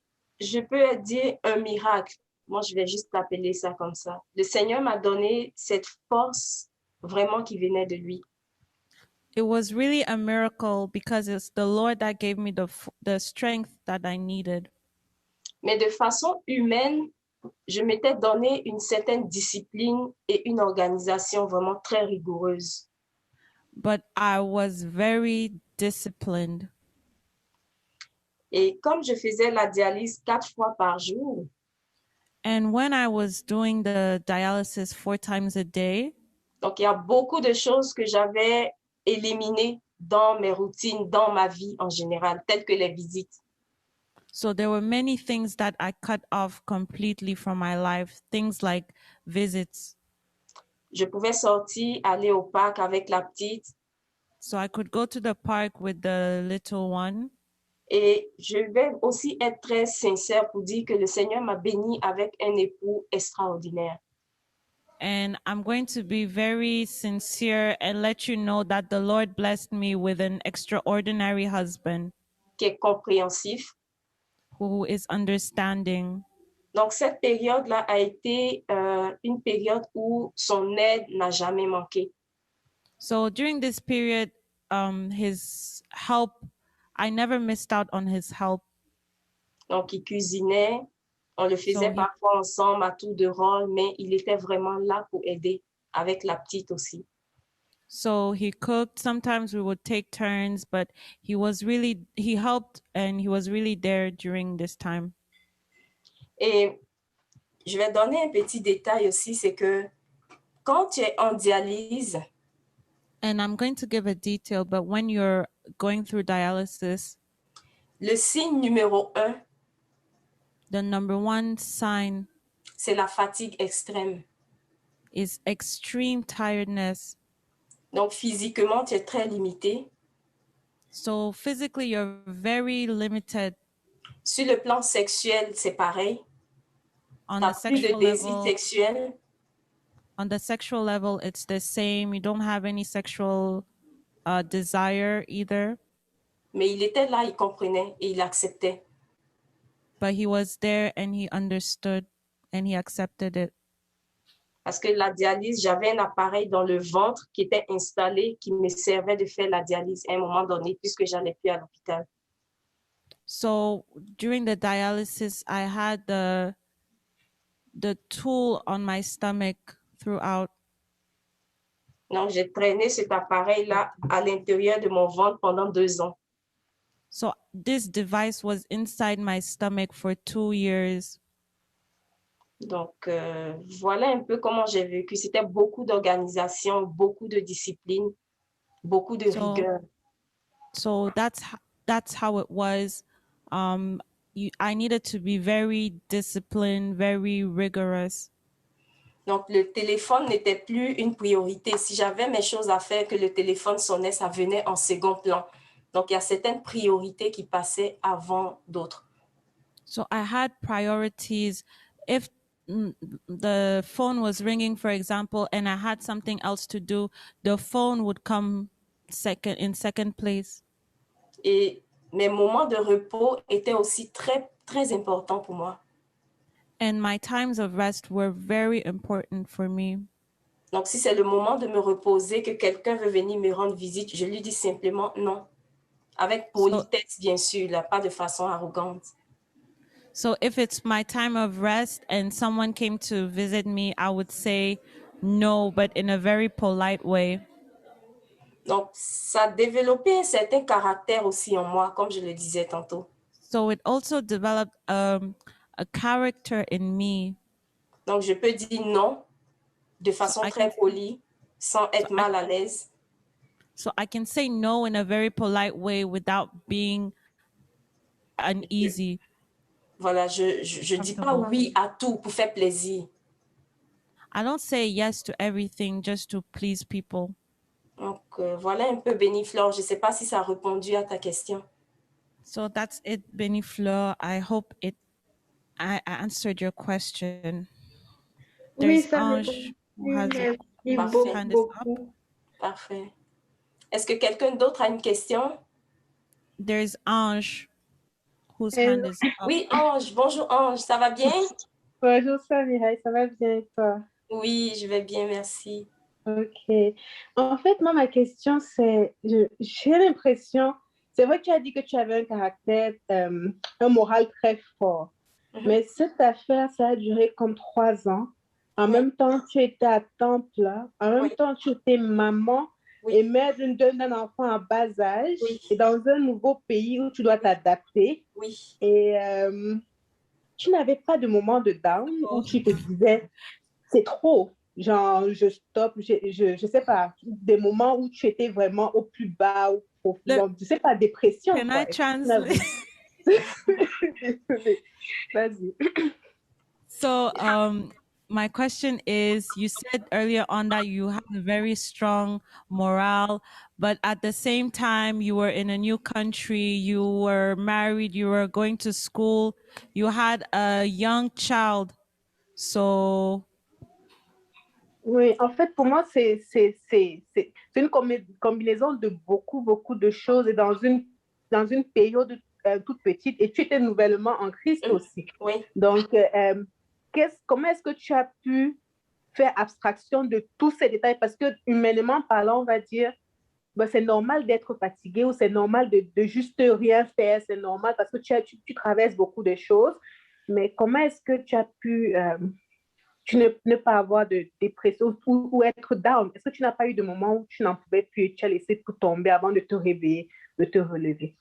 je peux dire, un miracle. Moi, je vais juste l'appeler ça comme ça. Le Seigneur m'a donné cette force vraiment qui venait de lui. It was really a miracle because it's the Lord that gave me the strength that I needed. Mais de façon humaine, je m'étais donné une certaine discipline et une organisation vraiment très rigoureuse. But I was very disciplined. Et comme je faisais la dialyse 4 fois par jour, and when I was doing the dialysis 4 times a day, donc il y a beaucoup de choses que j'avais éliminées dans mes routines, dans ma vie en général, telles que les visites. So there were many things that I cut off completely from my life, things like visits. Je pouvais sortir, aller au parc avec la petite, So I could go to the park with the little one. et je vais aussi être très sincère pour dire que le Seigneur m'a béni avec un époux extraordinaire. And I'm going to be very sincere and let you know that the Lord blessed me with an extraordinary husband Qui est compréhensif. who is understanding. Donc, cette période-là a été une période où son aide n'a jamais manqué. So during this period, his help, I never missed out on his help. Donc, il cuisinait, on le faisait So he- parfois ensemble à tour de rôle, mais il était vraiment là pour aider avec la petite aussi. So he cooked. Sometimes we would take turns, but he helped and he was really there during this time. Et je vais donner un petit détail aussi, c'est que quand tu es en dialyse, And I'm going to give a detail, but when you're going through dialysis, le signe numéro 1, the number one sign c'est la fatigue extrême. is extreme tiredness. Donc, physiquement, tu es très limité. So physically, you're very limited. Sur le plan sexuel, c'est pareil. On Tu the n'as plus de sexual désir level, sexuel, on the sexual level, it's the same. You don't have any sexual desire either. mais il était là, il comprenait et il acceptait. But he was there and he understood and he accepted it. Parce que la dialyse, j'avais un appareil dans le ventre qui était installé, qui me servait de faire la dialyse à un moment donné, puisque j'allais plus à l'hôpital. So during the dialysis, I had the tool on my stomach throughout. Donc, j'ai traîné cet appareil-là à l'intérieur de mon ventre pendant 2 ans. So this device was inside my stomach for 2 years. Donc, voilà un peu comment j'ai vécu. C'était beaucoup d'organisation, beaucoup de discipline, beaucoup de rigueur. So that's how it was. I needed to be very disciplined, very rigorous. Donc, le téléphone n'était plus une priorité. Si j'avais mes choses à faire, que le téléphone sonnait, ça venait en second plan. Donc, il y a certaines priorités qui passaient avant d'autres. So I had priorities. If the phone was ringing, for example, and I had something else to do, the phone would come in second place. Et mes moments de repos étaient aussi très, très importants pour moi. And my times of rest were very important for me. Donc, si c'est le moment de me reposer, que quelqu'un veut venir me rendre visite, je lui dis simplement non. Avec politesse, bien sûr, là, pas de façon arrogante. So if it's my time of rest and someone came to visit me, I would say no, but in a very polite way. Donc, ça a développé un certain caractère aussi en moi, comme je le disais tantôt. So it also developed a character in me. Donc, je peux dire non de façon très polie, sans être mal à l'aise. So I can say no in a very polite way without being uneasy. Voilà, je dis pas oui à tout pour faire plaisir. I don't say yes to everything just to please people. Donc, voilà un peu, Béniflore. Je ne sais pas si ça a répondu à ta question. So that's it, Benny Fleur. I hope I answered your question. Oui, There's ça me Ange who has merci hand is up. beaucoup. Parfait. Est-ce que quelqu'un d'autre a une question? There's Ange whose Hello. hand is up. Oui, Ange. Bonjour, Ange. Ça va bien? Bonjour, Samira. Ça va bien et toi? Oui, je vais bien, merci. Ok. En fait, moi, ma question, c'est, j'ai l'impression, c'est vrai que tu as dit que tu avais un caractère, un moral très fort. Mais cette affaire, ça a duré comme 3 ans. En même temps, tu étais à temps plein. En même temps, tu étais maman et mère d'un enfant en bas âge et dans un nouveau pays où tu dois t'adapter. Oui. Et tu n'avais pas de moment de down où tu te disais, c'est trop. Genre, je stoppe, je sais pas, des moments où tu étais vraiment au plus bas, au profond, je sais pas, dépression. Can I translate? Désolée. Vas-y. So, my question is, you said earlier on that you had a very strong morale, but at the same time, you were in a new country, you were married, you were going to school, you had a young child. So, Oui, en fait, pour moi, c'est une combinaison de beaucoup de choses et dans une période toute petite. Et tu étais nouvellement en Christ aussi. Oui. Donc, comment est-ce que tu as pu faire abstraction de tous ces détails? Parce que, humainement parlant, on va dire, ben, c'est normal d'être fatigué ou c'est normal de juste rien faire. C'est normal parce que tu traverses beaucoup de choses. Mais comment est-ce que tu as pu ne pas avoir de dépression ou être down? Est-ce que tu n'as pas eu de moment où tu n'en pouvais plus et tu as laissé tout tomber avant de te réveiller, de te relever?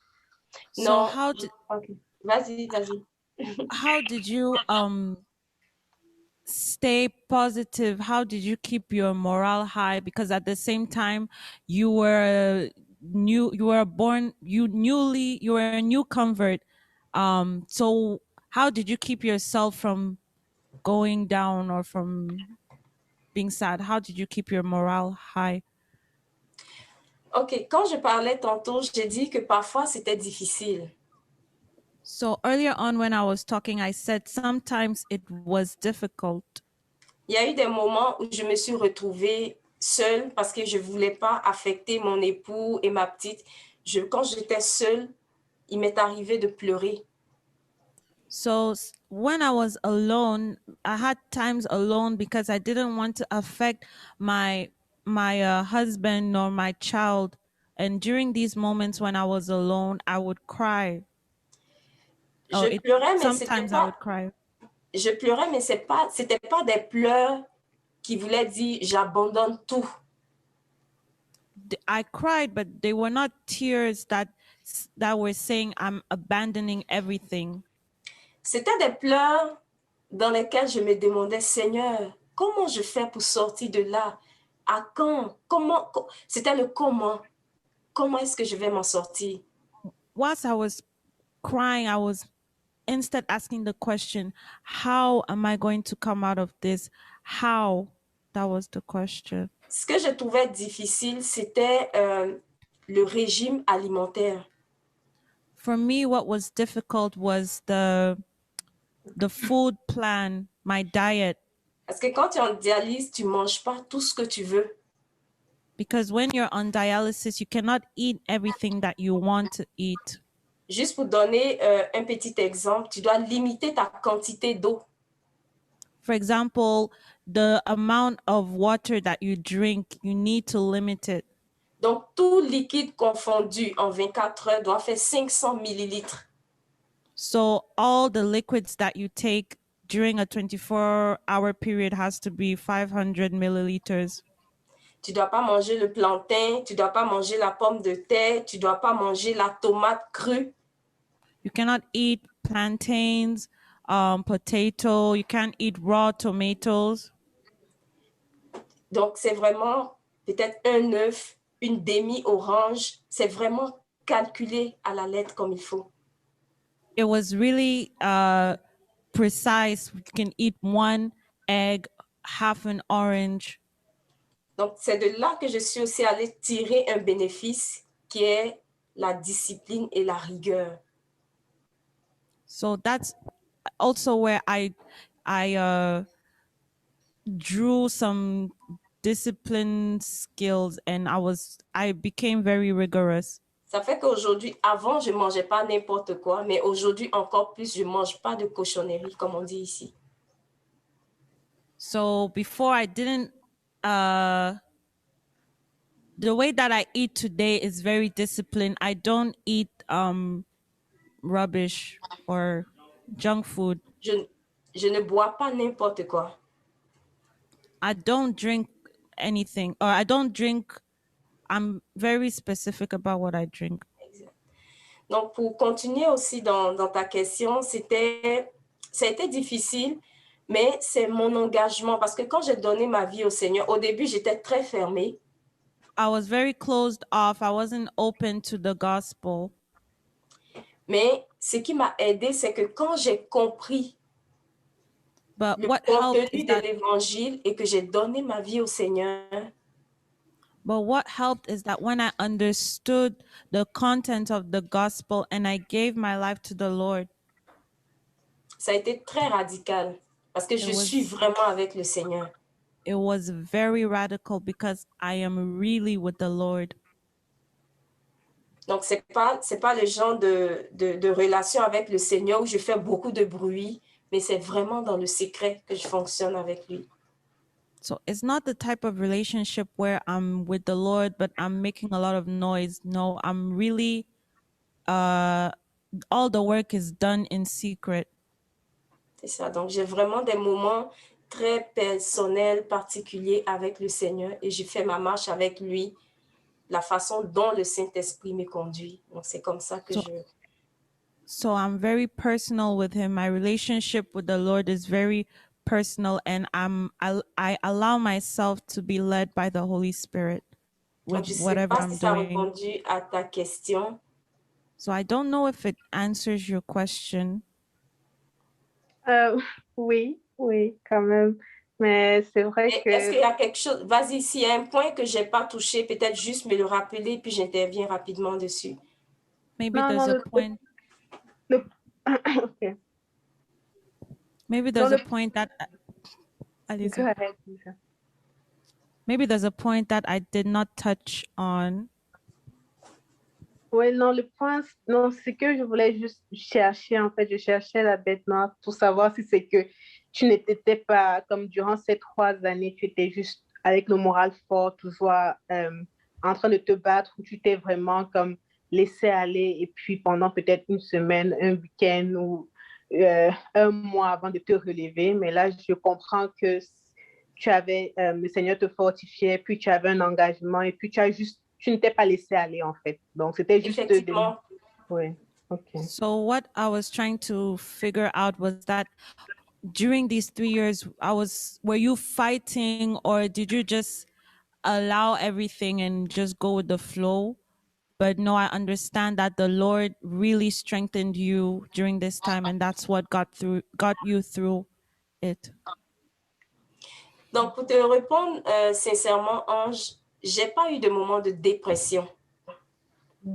so Non. how did, Okay. Vas-y. how did you stay positive? How did you keep your morale high? Because at the same time, you were you were a new convert. So how did you keep yourself from going down or from being sad? How did you keep your morale high? OK, quand je parlais tantôt, j'ai dit que parfois c'était difficile. So earlier on when I was talking, I said sometimes it was difficult. Il y a eu des moments où je me suis retrouvée seule parce que je ne voulais pas affecter mon époux et ma petite. Quand j'étais seule, il m'est arrivé de pleurer. So when I was alone, I had times alone because I didn't want to affect my husband nor my child. And during these moments when I was alone, I would cry. Je pleurais, mais Sometimes I would cry. Je pleurais, mais c'était pas des pleurs qui voulaient dire j'abandonne tout. I cried, but they were not tears that were saying I'm abandoning everything. C'était des pleurs dans lesquels je me demandais, Seigneur, comment je fais pour sortir de là? À quand? Comment? C'était le comment. Comment est-ce que je vais m'en sortir? Whilst I was crying, I was instead asking the question, how am I going to come out of this? How? That was the question. Ce que je trouvais difficile, c'était le régime alimentaire. For me, what was difficult was the food plan, my diet. Parce que quand tu es en dialyse, tu ne manges pas tout ce que tu veux. Because when you're on dialysis, you cannot eat everything that you want to eat. Juste pour donner un petit exemple, tu dois limiter ta quantité d'eau. For example, the amount of water that you drink, you need to limit it. Donc, tout liquide confondu en 24 heures doit faire 500 millilitres. So all the liquids that you take during a 24-hour period has to be 500 milliliters. Tu ne dois pas manger le plantain, tu ne dois pas manger la pomme de terre, tu ne dois pas manger la tomate crue. You cannot eat plantains, potato, you can't eat raw tomatoes. Donc, c'est vraiment peut-être un œuf, une demi-orange. C'est vraiment calculé à la lettre comme il faut. It was really precise. You can eat one egg, half an orange. Donc, c'est de là que je suis aussi allée tirer un bénéfice qui est la discipline et la rigueur. So that's also where I drew some discipline skills and I became very rigorous. Ça fait qu'aujourd'hui, avant, je ne mangeais pas n'importe quoi, mais aujourd'hui, encore plus, je ne mange pas de cochonnerie, comme on dit ici. So before I didn't, the way that I eat today is very disciplined. I don't eat rubbish or junk food. Je ne bois pas n'importe quoi. I don't drink anything, or I don't drink. I'm very specific about what I drink. Donc, pour continuer aussi dans ta question, ça a été difficile, mais c'est mon engagement. Parce que quand j'ai donné ma vie au Seigneur, au début, j'étais très fermée. I was very closed off. I wasn't open to the gospel. Mais ce qui m'a aidé, c'est que quand j'ai compris But le what helped contenu is de that l'évangile et que j'ai donné ma vie au Seigneur, when I understood the content of the gospel and I gave my life to the Lord, ça a été très radical parce que je suis vraiment avec le Seigneur. it was very radical because I am really with the Lord. Donc, c'est pas le genre de relation avec le Seigneur où je fais beaucoup de bruit, mais c'est vraiment dans le secret que je fonctionne avec lui. So it's not the type of relationship where I'm with the Lord, but I'm making a lot of noise. No, I'm really, all the work is done in secret. C'est ça. Donc, j'ai vraiment des moments très personnels, particuliers avec le Seigneur et je fais ma marche avec lui, la façon dont le Saint-Esprit me conduit. Donc, c'est comme ça que So I'm very personal with him. My relationship with the Lord is very personal, and I allow myself to be led by the Holy Spirit Donc, with je ne sais whatever pas I'm si ça a doing. répondu à ta question. So I don't know if it answers your question. Oui, quand même. Mais c'est vrai Et que... est-ce qu'il y a quelque chose? Vas-y, s'il y a un point que je n'ai pas touché, peut-être juste me le rappeler, puis j'interviens rapidement dessus. Maybe Non, there's non, a point. Okay. Maybe there's No, a point that. Allez-y. Go ahead, Lisa. Maybe there's a point that I did not touch on. Oui, non, le point, non, c'est que je voulais juste chercher, en fait, je cherchais la bête noire pour savoir si c'est que tu n'étais pas, comme durant ces 3 années, tu étais juste avec le moral fort, toujours en train de te battre, ou tu t'es vraiment comme laissé aller, et puis pendant peut-être une semaine, un week-end ou un mois avant de te relever. Mais là, je comprends que tu avais, le Seigneur te fortifiait, puis tu avais un engagement, et puis tu ne t'es pas laissé aller, en fait. Donc, c'était juste... Effectivement. Oui, OK. So what I was trying to figure out was that during these 3 years, were you fighting, or did you just allow everything and just go with the flow? But no, I understand that the Lord really strengthened you during this time, and that's what got you through it. Donc, pour te répondre sincèrement, Ange, j'ai pas eu de moment de dépression.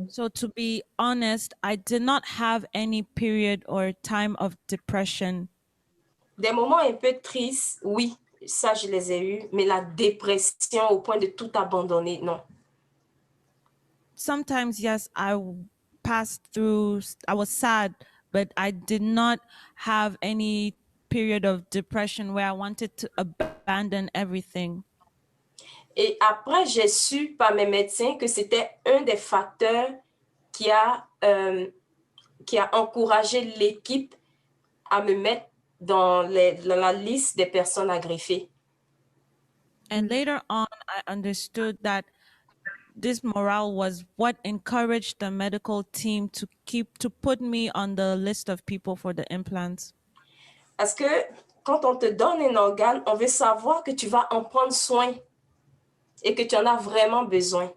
So to be honest, I did not have any period or time of depression. Des moments un peu tristes, oui, ça je les ai eus, mais la dépression au point de tout abandonner, non. Sometimes, yes, I was sad, but I did not have any period of depression where I wanted to abandon everything. Et après, j'ai su par mes médecins que c'était un des facteurs qui a encouragé l'équipe à me mettre dans la liste des personnes à greffer. And later on, I understood that this morale was what encouraged the medical team to put me on the list of people for the implants. Parce que quand on te donne un organe, on veut savoir que tu vas en prendre soin et que tu en as vraiment besoin.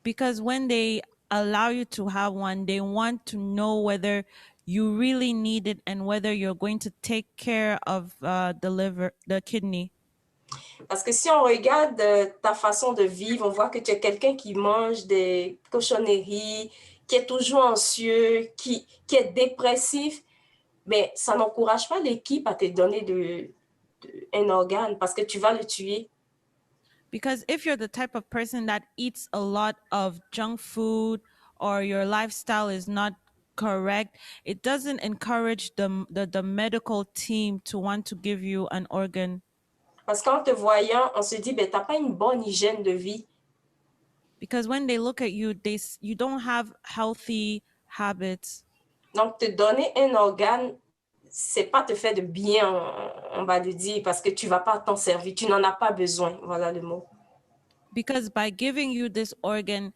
Because when they allow you to have one, they want to know whether you really need it and whether you're going to take care of the kidney. Parce que si on regarde ta façon de vivre, on voit que tu es quelqu'un qui mange des cochonneries, qui est toujours anxieux, qui est dépressif. Mais ça n'encourage pas l'équipe à te donner un organe parce que tu vas le tuer. Because if you're the type of person that eats a lot of junk food or your lifestyle is not correct, it doesn't encourage the medical team to want to give you an organ. Parce qu'en te voyant, on se dit, ben, tu n'as pas une bonne hygiène de vie. Because when they look at you, you don't have healthy habits. Donc, te donner un organe, c'est pas te faire de bien, on va le dire, parce que tu vas pas t'en servir, tu n'en as pas besoin, voilà le mot. Because by giving you this organ,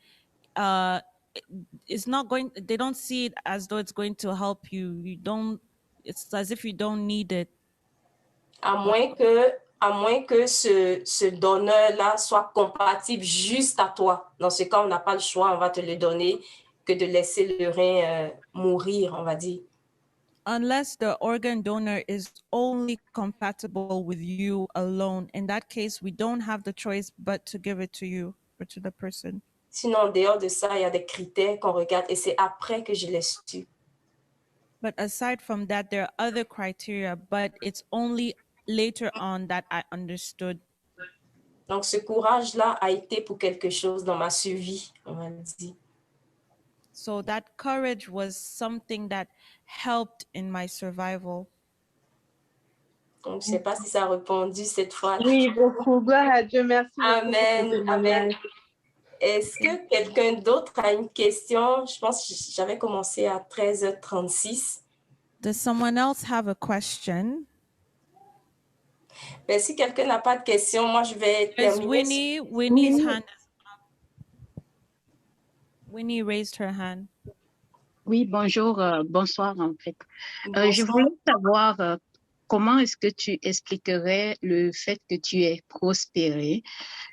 it's not going, they don't see it as though it's going to help you. It's as if you don't need it. À moins que ce donneur-là soit compatible juste à toi. Dans ce cas, on n'a pas le choix, on va te le donner, que de laisser le rein mourir, on va dire. Unless the organ donor is only compatible with you alone. In that case, we don't have the choice but to give it to you or to the person. Sinon, en dehors de ça, il y a des critères qu'on regarde et c'est après que je l'ai su. But aside from that, there are other criteria, but it's only later on that I understood. Donc, ce courage-là a été pour quelque chose dans ma survie, on va dire. So that courage was something that helped in my survival. Donc, je ne sais pas si ça a répondu cette fois. Oui, beaucoup. Gloire à Dieu. Merci beaucoup pour ce Amen, témoignage. amen. Est-ce que quelqu'un d'autre a une question? Je pense que j'avais commencé à 13h36. Does someone else have a question? Mais si quelqu'un n'a pas de question, moi, je vais There's terminer. Winnie's hand is up. Winnie raised her hand. Oui, bonjour, bonsoir en fait. Je Bonsoir. voulais savoir comment est-ce que tu expliquerais le fait que tu aies prospéré.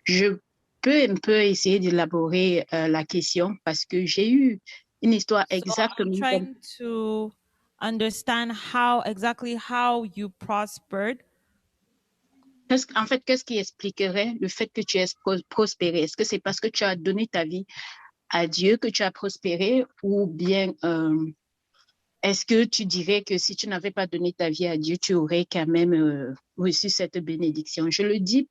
Je peux un peu essayer d'élaborer la question parce que j'ai eu une histoire So I'm exactement comme trying to understand exactly how you prospered. En fait, qu'est-ce qui expliquerait le fait que tu aies prospéré? Est-ce que c'est parce que tu as donné ta vie à Dieu que tu as prospéré ou bien est-ce que tu dirais que si tu n'avais pas donné ta vie à Dieu, tu aurais quand même reçu cette bénédiction? Je le dis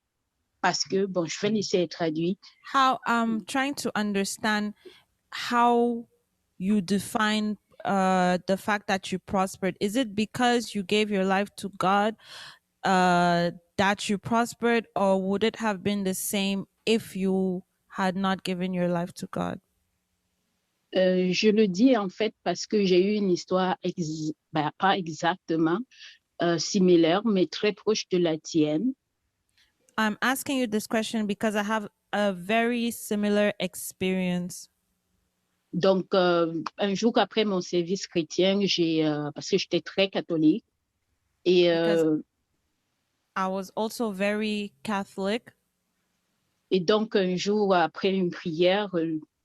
parce que, bon, je vais laisser traduire. How I'm trying to understand how you define the fact that you prospered. Is it because you gave your life to God that you prospered, or would it have been the same if you had not given your life to God? Je le dis en fait parce que j'ai eu une histoire, pas exactement similaire, mais très proche de la tienne. I'm asking you this question because I have a very similar experience. Donc, un jour après mon service chrétien, parce que j'étais très catholique, et, Because I was also very Catholic. et donc un jour après une prière,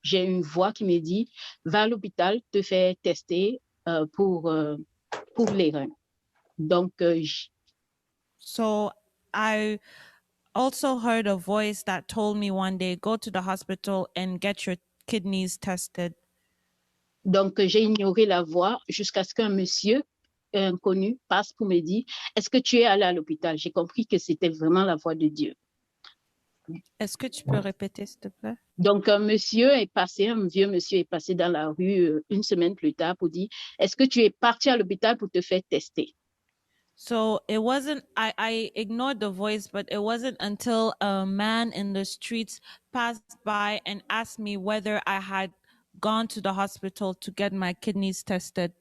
j'ai une voix qui me dit, va à l'hôpital, te faire tester pour les reins. Donc, So I also heard a voice that told me one day, go to the hospital and get your kidneys tested. Donc, j'ai ignoré la voix jusqu'à ce qu'un monsieur inconnu passe pour me dire, est-ce que tu es allé à l'hôpital? J'ai compris que c'était vraiment la voix de Dieu. Est-ce que tu peux répéter, s'il te plaît? Donc, un vieux monsieur est passé dans la rue une semaine plus tard pour dire, est-ce que tu es parti à l'hôpital pour te faire tester? So it wasn't, I ignored the voice, but it wasn't until a man in the streets passed by and asked me whether I had gone to the hospital to get my kidneys tested.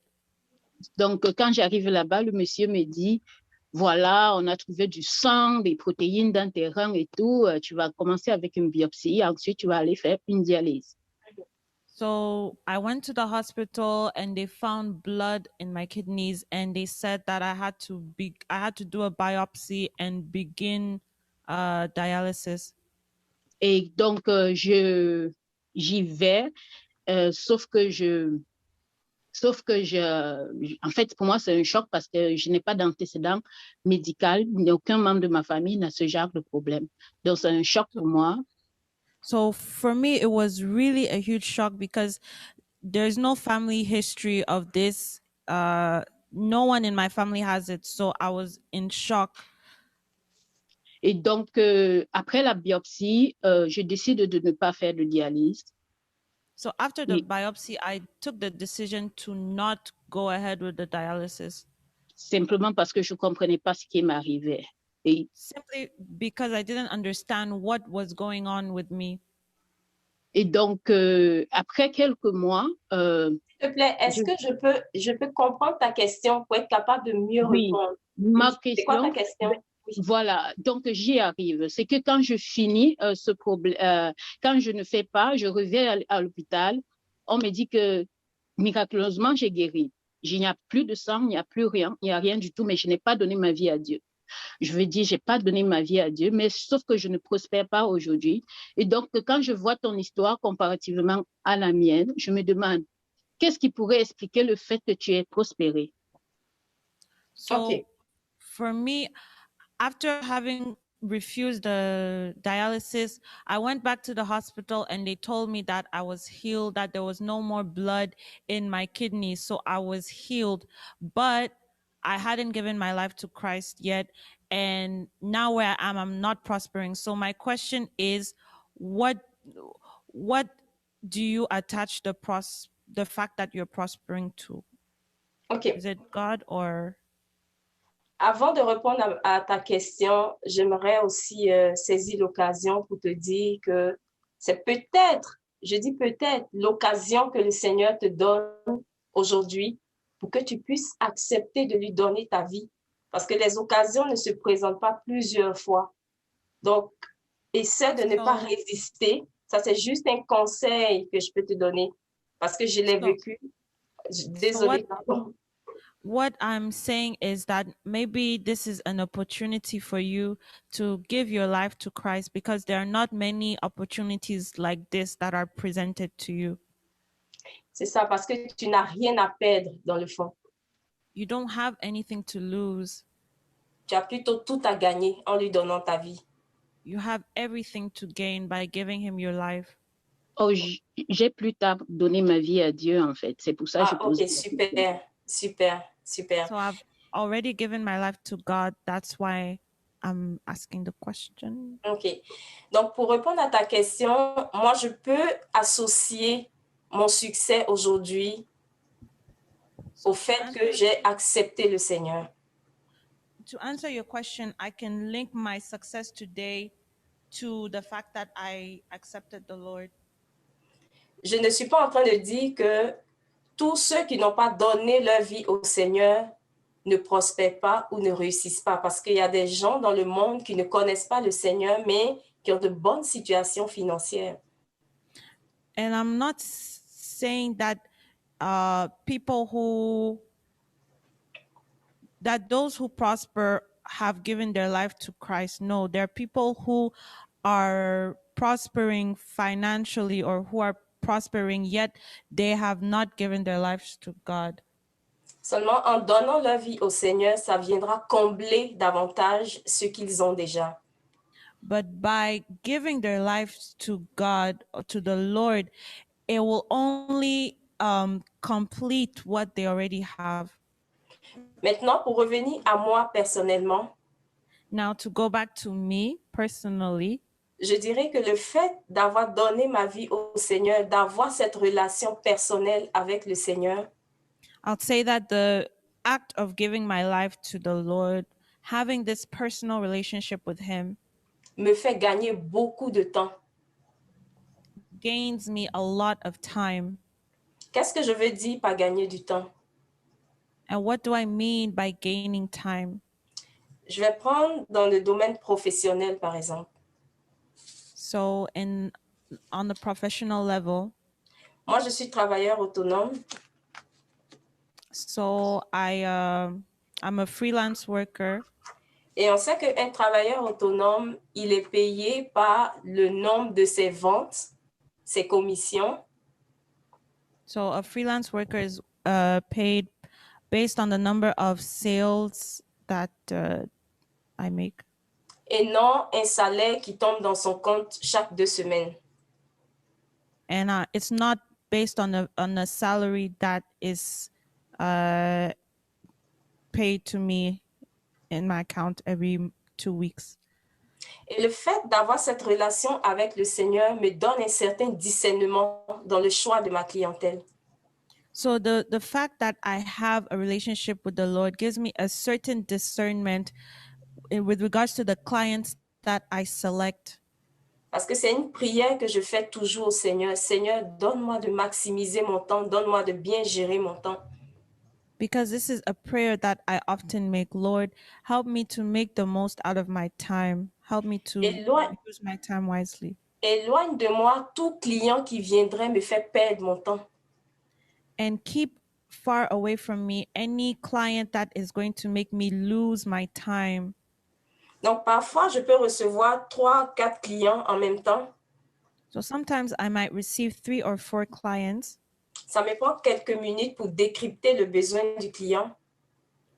Donc, quand j'arrive là-bas, le monsieur me dit, voilà, on a trouvé du sang, des protéines dans tes reins et tout. Tu vas commencer avec une biopsie. Ensuite, tu vas aller faire une dialyse. So I went to the hospital and they found blood in my kidneys and they said that I had to do a biopsy and begin dialysis. Et donc, j'y vais, sauf que en fait, pour moi, c'est un choc parce que je n'ai pas d'antécédent médical, aucun membre de ma famille n'a ce genre de problème. Donc, c'est un choc pour moi. So for me, it was really a huge shock because there's no family history of this. No one in my family has it. So I was in shock. Et donc, après la biopsie, je décide de ne pas faire de dialyse. So after the biopsy, I took the decision to not go ahead with the dialysis. Simplement parce que je ne comprenais pas ce qui m'arrivait. Simply because I didn't understand what was going on with me. Et donc, après quelques mois... S'il te plaît, est-ce que je peux comprendre ta question pour être capable de mieux répondre? Ma question, c'est quoi ta question? Oui. Voilà, donc j'y arrive. C'est que quand je finis ce problème, quand je ne fais pas, je reviens à l'hôpital, on me dit que miraculeusement, j'ai guéri. Il n'y a plus de sang, il n'y a plus rien, il n'y a rien du tout, mais je n'ai pas donné ma vie à Dieu. je veux dire, j'ai pas donné ma vie à Dieu, mais sauf que je ne prospère pas aujourd'hui. Et donc, quand je vois ton histoire comparativement à la mienne, je me demande, qu'est-ce qui pourrait expliquer le fait que tu aies prospéré? So Ok. for me, after having refused the dialysis, I went back to the hospital and they told me that I was healed, that there was no more blood in my kidneys. So I was healed, but I hadn't given my life to Christ yet. And now where I am, I'm not prospering. So my question is, what do you attach the fact that you're prospering to? Ok. Is it God or? Avant de répondre à ta question, j'aimerais aussi saisir l'occasion pour te dire que c'est peut-être, je dis peut-être, l'occasion que le Seigneur te donne aujourd'hui pour que tu puisses accepter de lui donner ta vie. Parce que les occasions ne se présentent pas plusieurs fois. Donc, essaie de ne pas résister. Ça, c'est juste un conseil que je peux te donner parce que je l'ai vécu. Désolée, pardon. What I'm saying is that maybe this is an opportunity for you to give your life to Christ because there are not many opportunities like this that are presented to you. C'est ça, parce que tu n'as rien à perdre dans le fond. You don't have anything to lose. Tu as plutôt tout à gagner en lui donnant ta vie. You have everything to gain by giving him your life. Oh, j'ai plus tard donné ma vie à Dieu, en fait. C'est pour ça que je pose. Ok, super, super, super. So I've already given my life to God. That's why I'm asking the question. Ok. Donc, pour répondre à ta question, moi, je peux associer mon succès aujourd'hui au fait que j'ai accepté le Seigneur. To answer your question, I can link my success today to the fact that I accepted the Lord. Je ne suis pas en train de dire que tous ceux qui n'ont pas donné leur vie au Seigneur ne prospèrent pas ou ne réussissent pas, parce qu'il y a des gens dans le monde qui ne connaissent pas le Seigneur, mais qui ont de bonnes situations financières. And I'm not saying that those who prosper have given their life to Christ. No, there are people who are prospering financially or who are prospering, yet they have not given their lives to God. Seulement en donnant leur vie au Seigneur, ça viendra combler davantage ce qu'ils ont déjà. But by giving their lives to God, or to the Lord, it will only complete what they already have. Maintenant, pour revenir à moi personnellement, Now, to go back to me personally, je dirais que le fait d'avoir donné ma vie au Seigneur, d'avoir cette relation personnelle avec le Seigneur, I'll say that the act of giving my life to the Lord, having this personal relationship with him, me fait gagner beaucoup de temps. gains me a lot of time. Qu'est-ce que je veux dire par gagner du temps? And what do I mean by gaining time? Je vais prendre dans le domaine professionnel, par exemple. So on the professional level, Moi, je suis travailleur autonome. so I'm a freelance worker. Et on sait qu'un travailleur autonome, il est payé par le nombre de ses ventes, ses commissions, So a freelance worker is paid based on the number of sales that I make, et non un salaire qui tombe dans son compte chaque 2 semaines. and it's not based on a salary that is paid to me in my account every 2 weeks. Et le fait d'avoir cette relation avec le Seigneur me donne un certain discernement dans le choix de ma clientèle. So the fact that I have a relationship with the Lord gives me a certain discernment with regards to the clients that I select. Parce que c'est une prière que je fais toujours au Seigneur. Seigneur, donne-moi de maximiser mon temps, donne-moi de bien gérer mon temps. Because this is a prayer that I often make. Lord, help me to make the most out of my time. Help me to use my time wisely. Éloigne de moi tout client qui viendrait me faire perdre mon temps. And keep far away from me any client that is going to make me lose my time. Donc, parfois, je peux recevoir 3, 4 clients en même temps. So sometimes I might receive 3 or 4 clients, Ça me prend quelques minutes pour décrypter le besoin du client,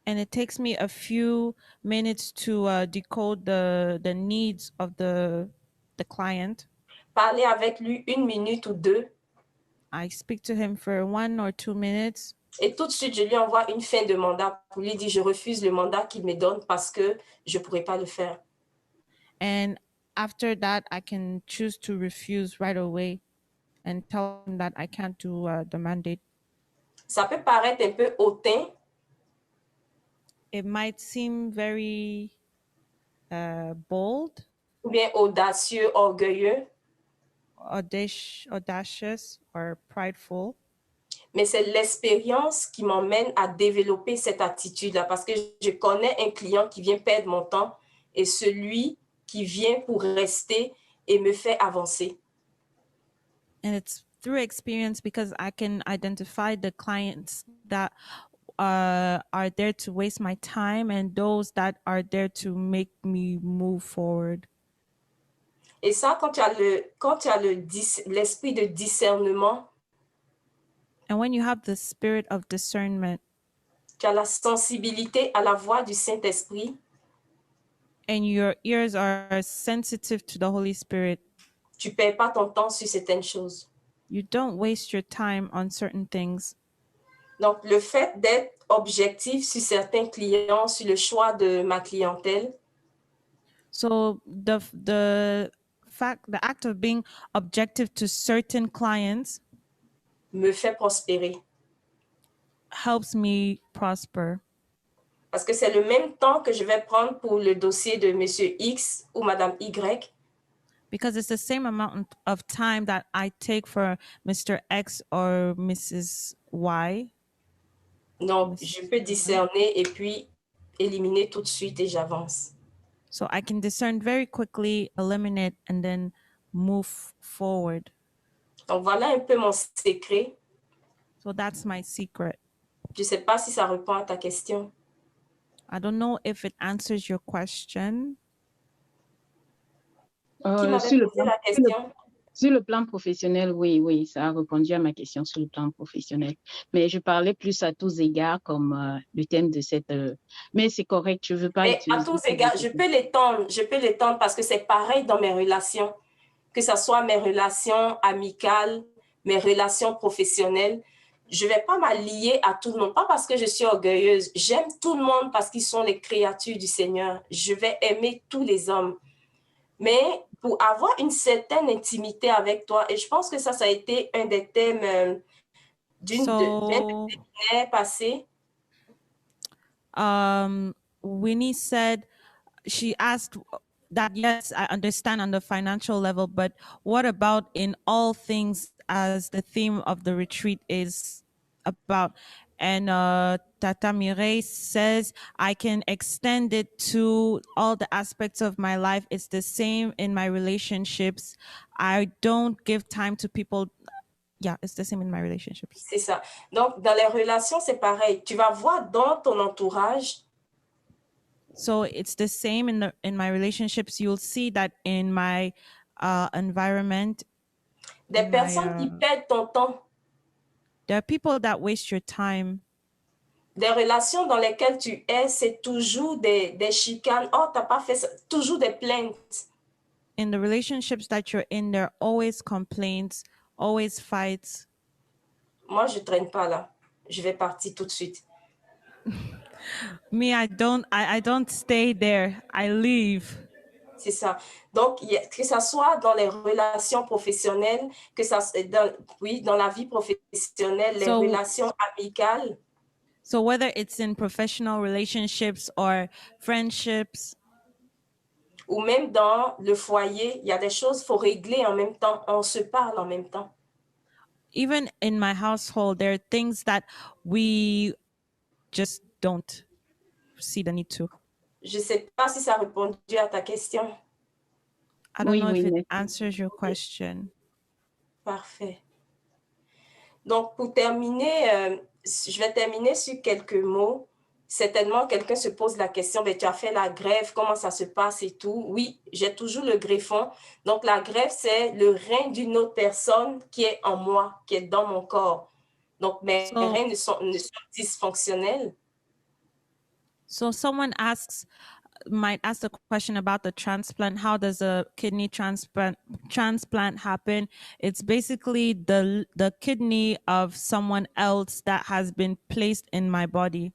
and it takes me a few minutes to decode the needs of the client. parler avec lui 1 minute ou 2, I speak to him for 1 or 2 minutes, et tout de suite, je lui envoie une fin de mandat pour lui dire je refuse le mandat qu'il me donne parce que je ne pourrai pas le faire. and after that I can choose to refuse right away and tell him that I can't do the mandate. Ça peut paraître un peu hautain, It might seem very bold, ou bien audacieux, orgueilleux, audacious, or prideful, mais c'est l'expérience qui m'emmène à développer cette attitude-là parce que je connais un client qui vient perdre mon temps et celui qui vient pour rester et me fait avancer. and it's through experience because I can identify the clients that are there to waste my time and those that are there to make me move forward. Et ça, quand tu as l'esprit de discernement, And when you have the spirit of discernment tu as la sensibilité à la voix du Saint-Esprit, and your ears are sensitive to the Holy Spirit, tu ne perds pas ton temps sur certaines choses. you don't waste your time on certain things. Donc, le fait d'être objectif sur certains clients, sur le choix de ma clientèle, So the act of being objective to certain clients me fait prospérer. helps me prosper. Parce que c'est le même temps que je vais prendre pour le dossier de Monsieur X ou Madame Y. Because it's the same amount of time that I take for Mr. X or Mrs. Y. Donc, je peux discerner et puis éliminer tout de suite et j'avance. So I can discern very quickly, eliminate, and then move forward. Donc, voilà un peu mon secret. So that's my secret. Je ne sais pas si ça répond à ta question. I don't know if it answers your question. Qui m'avait posé la question? Sur le plan professionnel, oui, ça a répondu à ma question sur le plan professionnel. Mais je parlais plus à tous égards comme le thème de cette... mais c'est correct, je ne veux pas Mais utiliser... à tous égards, je peux l'étendre parce que c'est pareil dans mes relations. Que ce soit mes relations amicales, mes relations professionnelles. Je ne vais pas m'allier à tout le monde, pas parce que je suis orgueilleuse. J'aime tout le monde parce qu'ils sont les créatures du Seigneur. Je vais aimer tous les hommes. Mais pour avoir une certaine intimité avec toi, et je pense que ça a été un des thèmes d'une séminaire passée. Winnie said, she asked that, yes, I understand on the financial level, but what about in all things, as the theme of the retreat is about? And Tata Mireille says, I can extend it to all the aspects of my life. It's the same in my relationships. I don't give time to people. Yeah, it's the same in my relationships. C'est ça. Donc, dans les relations, c'est pareil. Tu vas voir dans ton entourage. So it's the same in my relationships. You'll see that in my environment. Des personnes qui perdent ton temps. There are people that waste your time. Des relations dans lesquelles tu es, c'est toujours des chicanes. Oh, t'as pas fait ça. Toujours des plaintes. In the relationships that you're in, there are always complaints, always fights. Moi, je traîne pas là. Je vais partir tout de suite. Me, I don't stay there. I leave. C'est ça. Donc, que ça soit dans les relations professionnelles, que ça dans la vie professionnelle, les relations amicales. So whether it's in professional relationships or friendships, ou même dans le foyer, il y a des choses qu'il faut régler en même temps. On se parle en même temps. Even in my household, there are things that we just don't see the need to. Je ne sais pas si ça a répondu à ta question. I don't know if it answers your question. Parfait. Donc, pour terminer, je vais terminer sur quelques mots. certainement, quelqu'un se pose la question, ben, tu as fait la greffe, comment ça se passe et tout. Oui, j'ai toujours le greffon. Donc, la greffe, c'est le rein d'une autre personne qui est en moi, qui est dans mon corps. Donc, mes reins ne sont dysfonctionnels. So someone might ask the question about the transplant. How does a kidney transplant happen? It's basically the kidney of someone else that has been placed in my body.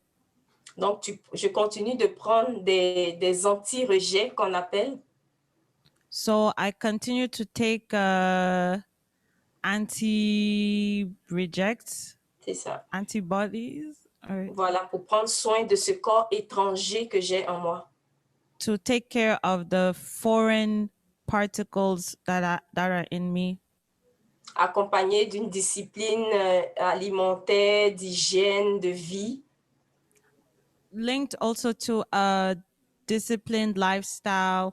Donc, je continue de prendre des anti-rejets qu'on appelle. So I continue to take anti-rejects, C'est ça. antibodies, or Voilà, pour prendre soin de ce corps étranger que j'ai en moi. to take care of the foreign particles that are in me. Accompagné d'une discipline alimentaire, d'hygiène, de vie. Linked also to a disciplined lifestyle.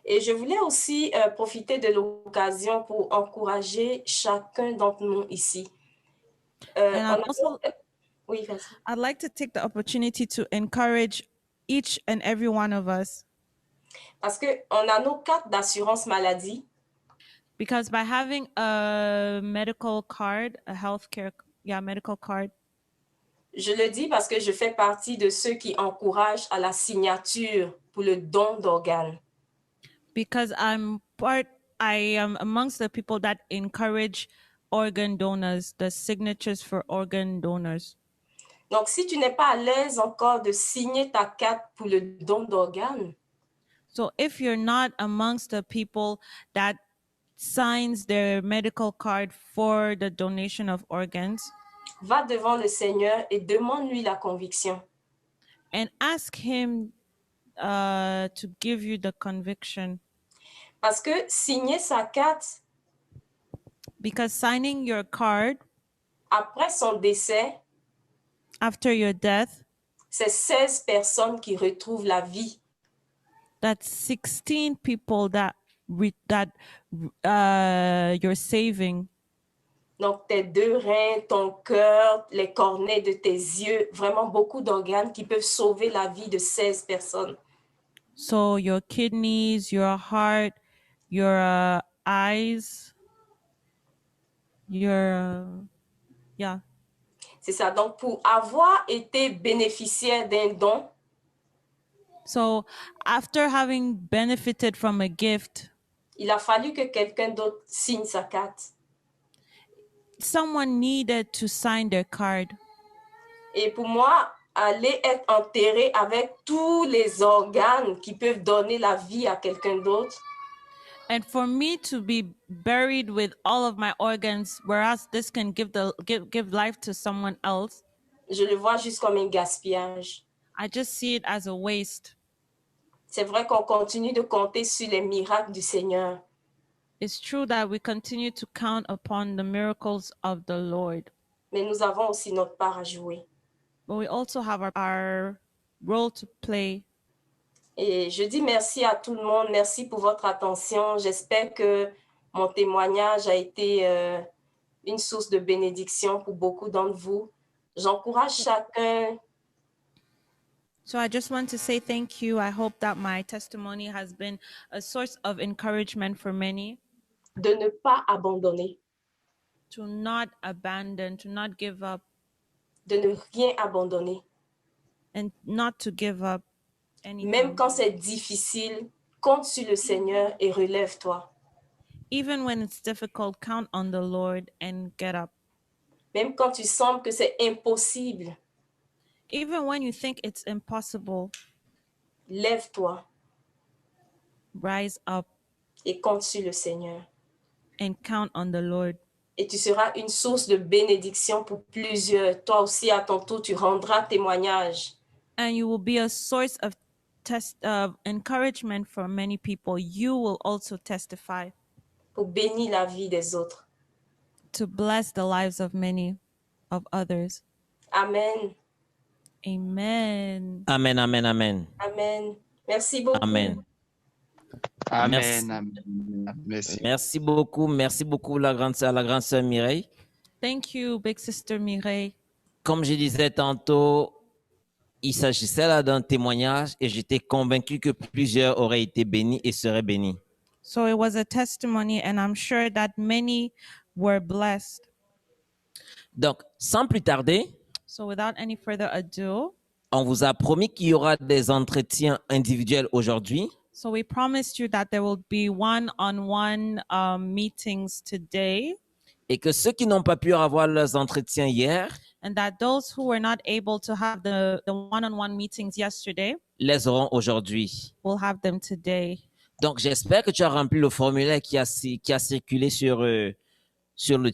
Et je voulais aussi profiter de l'occasion pour encourager chacun d'entre nous ici. Oui, vas-y. I'd like to take the opportunity to encourage each and every one of us. Parce qu'on a nos cartes d'assurance maladie. Because by having a medical card, medical card. Je le dis parce que je fais partie de ceux qui encouragent à la signature pour le don d'organes. Because I am amongst the people that encourage organ donors, the signatures for organ donors. Donc, si tu n'es pas à l'aise encore de signer ta carte pour le don d'organes, so if you're not amongst the people that signs their medical card for the donation of organs, va devant le Seigneur et demande-lui la conviction. And ask him to give you the conviction. Parce que signer sa carte, because signing your card après son décès, after your death, c'est 16 personnes qui retrouvent la vie. That's 16 people that you're saving. Donc, tes deux reins, ton cœur, les cornets de tes yeux, vraiment beaucoup d'organes qui peuvent sauver la vie de 16 personnes. So your kidneys, your heart, your eyes, your yeah. C'est ça. Donc, pour avoir été bénéficiaire d'un don, so after having benefited from a gift, il a fallu que quelqu'un d'autre signe sa carte. Someone needed to sign their card. Et pour moi, aller être enterré avec tous les organes qui peuvent donner la vie à quelqu'un d'autre. And for me to be buried with all of my organs, whereas this can give life to someone else. Je le vois juste comme un gaspillage. I just see it as a waste. C'est vrai qu'on continue de compter sur les miracles du Seigneur. It's true that we continue to count upon the miracles of the Lord. Mais nous avons aussi notre part à jouer. But we also have our role to play. Et je dis merci à tout le monde. Merci pour votre attention. J'espère que mon témoignage a été une source de bénédiction pour beaucoup d'entre vous. J'encourage chacun. So I just want to say thank you. I hope that my testimony has been a source of encouragement for many. De ne pas abandonner. To not abandon, to not give up. De ne rien abandonner. And not to give up anything. Même quand c'est difficile, compte sur le Seigneur et relève-toi. Even when it's difficult, count on the Lord and get up. Même quand tu sens que c'est impossible. Even when you think it's impossible. Lève-toi. Rise up. Et compte sur le Seigneur. And count on the Lord. Et tu seras une source de bénédiction pour plusieurs. Toi aussi, à ton tour, tu rendras témoignage. And you will be a source of encouragement for many people. You will also testify. Pour bénir la vie des autres. To bless the lives of many, of others. Amen. Amen. Amen, amen, amen. Amen. Merci beaucoup. Amen. Amen. Amen. Merci. Merci beaucoup la grande sœur Mireille. Thank you, big sister Mireille. Comme je disais tantôt, il s'agissait là d'un témoignage et j'étais convaincu que plusieurs auraient été bénis et seraient bénis. So it was a testimony, and I'm sure that many were blessed. Donc, sans plus tarder, So without any further ado, on vous a promis qu'il y aura des entretiens individuels aujourd'hui. so we promised you that there will be one-on-one meetings today, Et que ceux qui n'ont pas pu avoir leurs entretiens hier and that those who were not able to have the one-on-one meetings yesterday les auront aujourd'hui. will have them today. Donc, j'espère que tu as rempli le formulaire qui a circulé sur le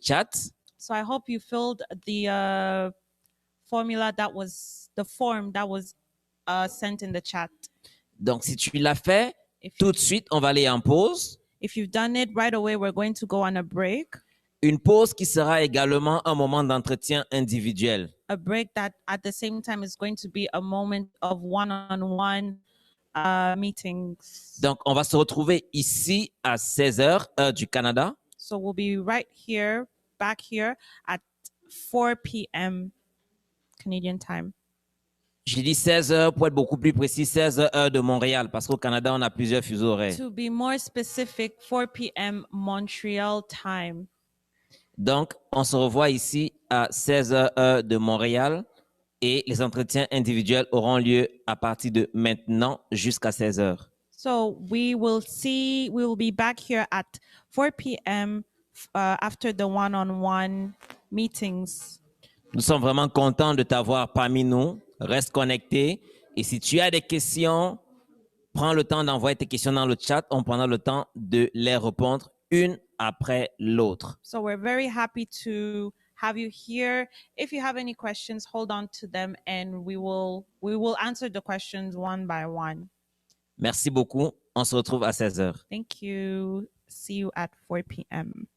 chat. So I hope you filled the formula that was the form that was sent in the chat. Donc, si tu l'as fait, If tout de suite, on va aller en pause. If you've done it right away, we're going to go on a break. Une pause qui sera également un moment d'entretien individuel. A break that at the same time is going to be a moment of one-on-one meetings. Donc, on va se retrouver ici à 16h, heure du Canada. So we'll be right here, back here at 4 p.m. Canadian time. J'ai dit 16h pour être beaucoup plus précis, 16h, heure de Montréal, parce qu'au Canada, on a plusieurs fuseaux horaires. To be more specific, 4 p.m. Montreal time. Donc, on se revoit ici à 16h, heure de Montréal, et les entretiens individuels auront lieu à partir de maintenant jusqu'à 16h. So we will be back here at 4 p.m. After the one-on-one meetings. Nous sommes vraiment contents de t'avoir parmi nous. Reste connecté. Et si tu as des questions, prends le temps d'envoyer tes questions dans le chat. On prendra le temps de les répondre une après l'autre. So we're very happy to have you here. If you have any questions, hold on to them and we will answer the questions one by one. Merci beaucoup. On se retrouve à 16h. Thank you. See you at 4 p.m.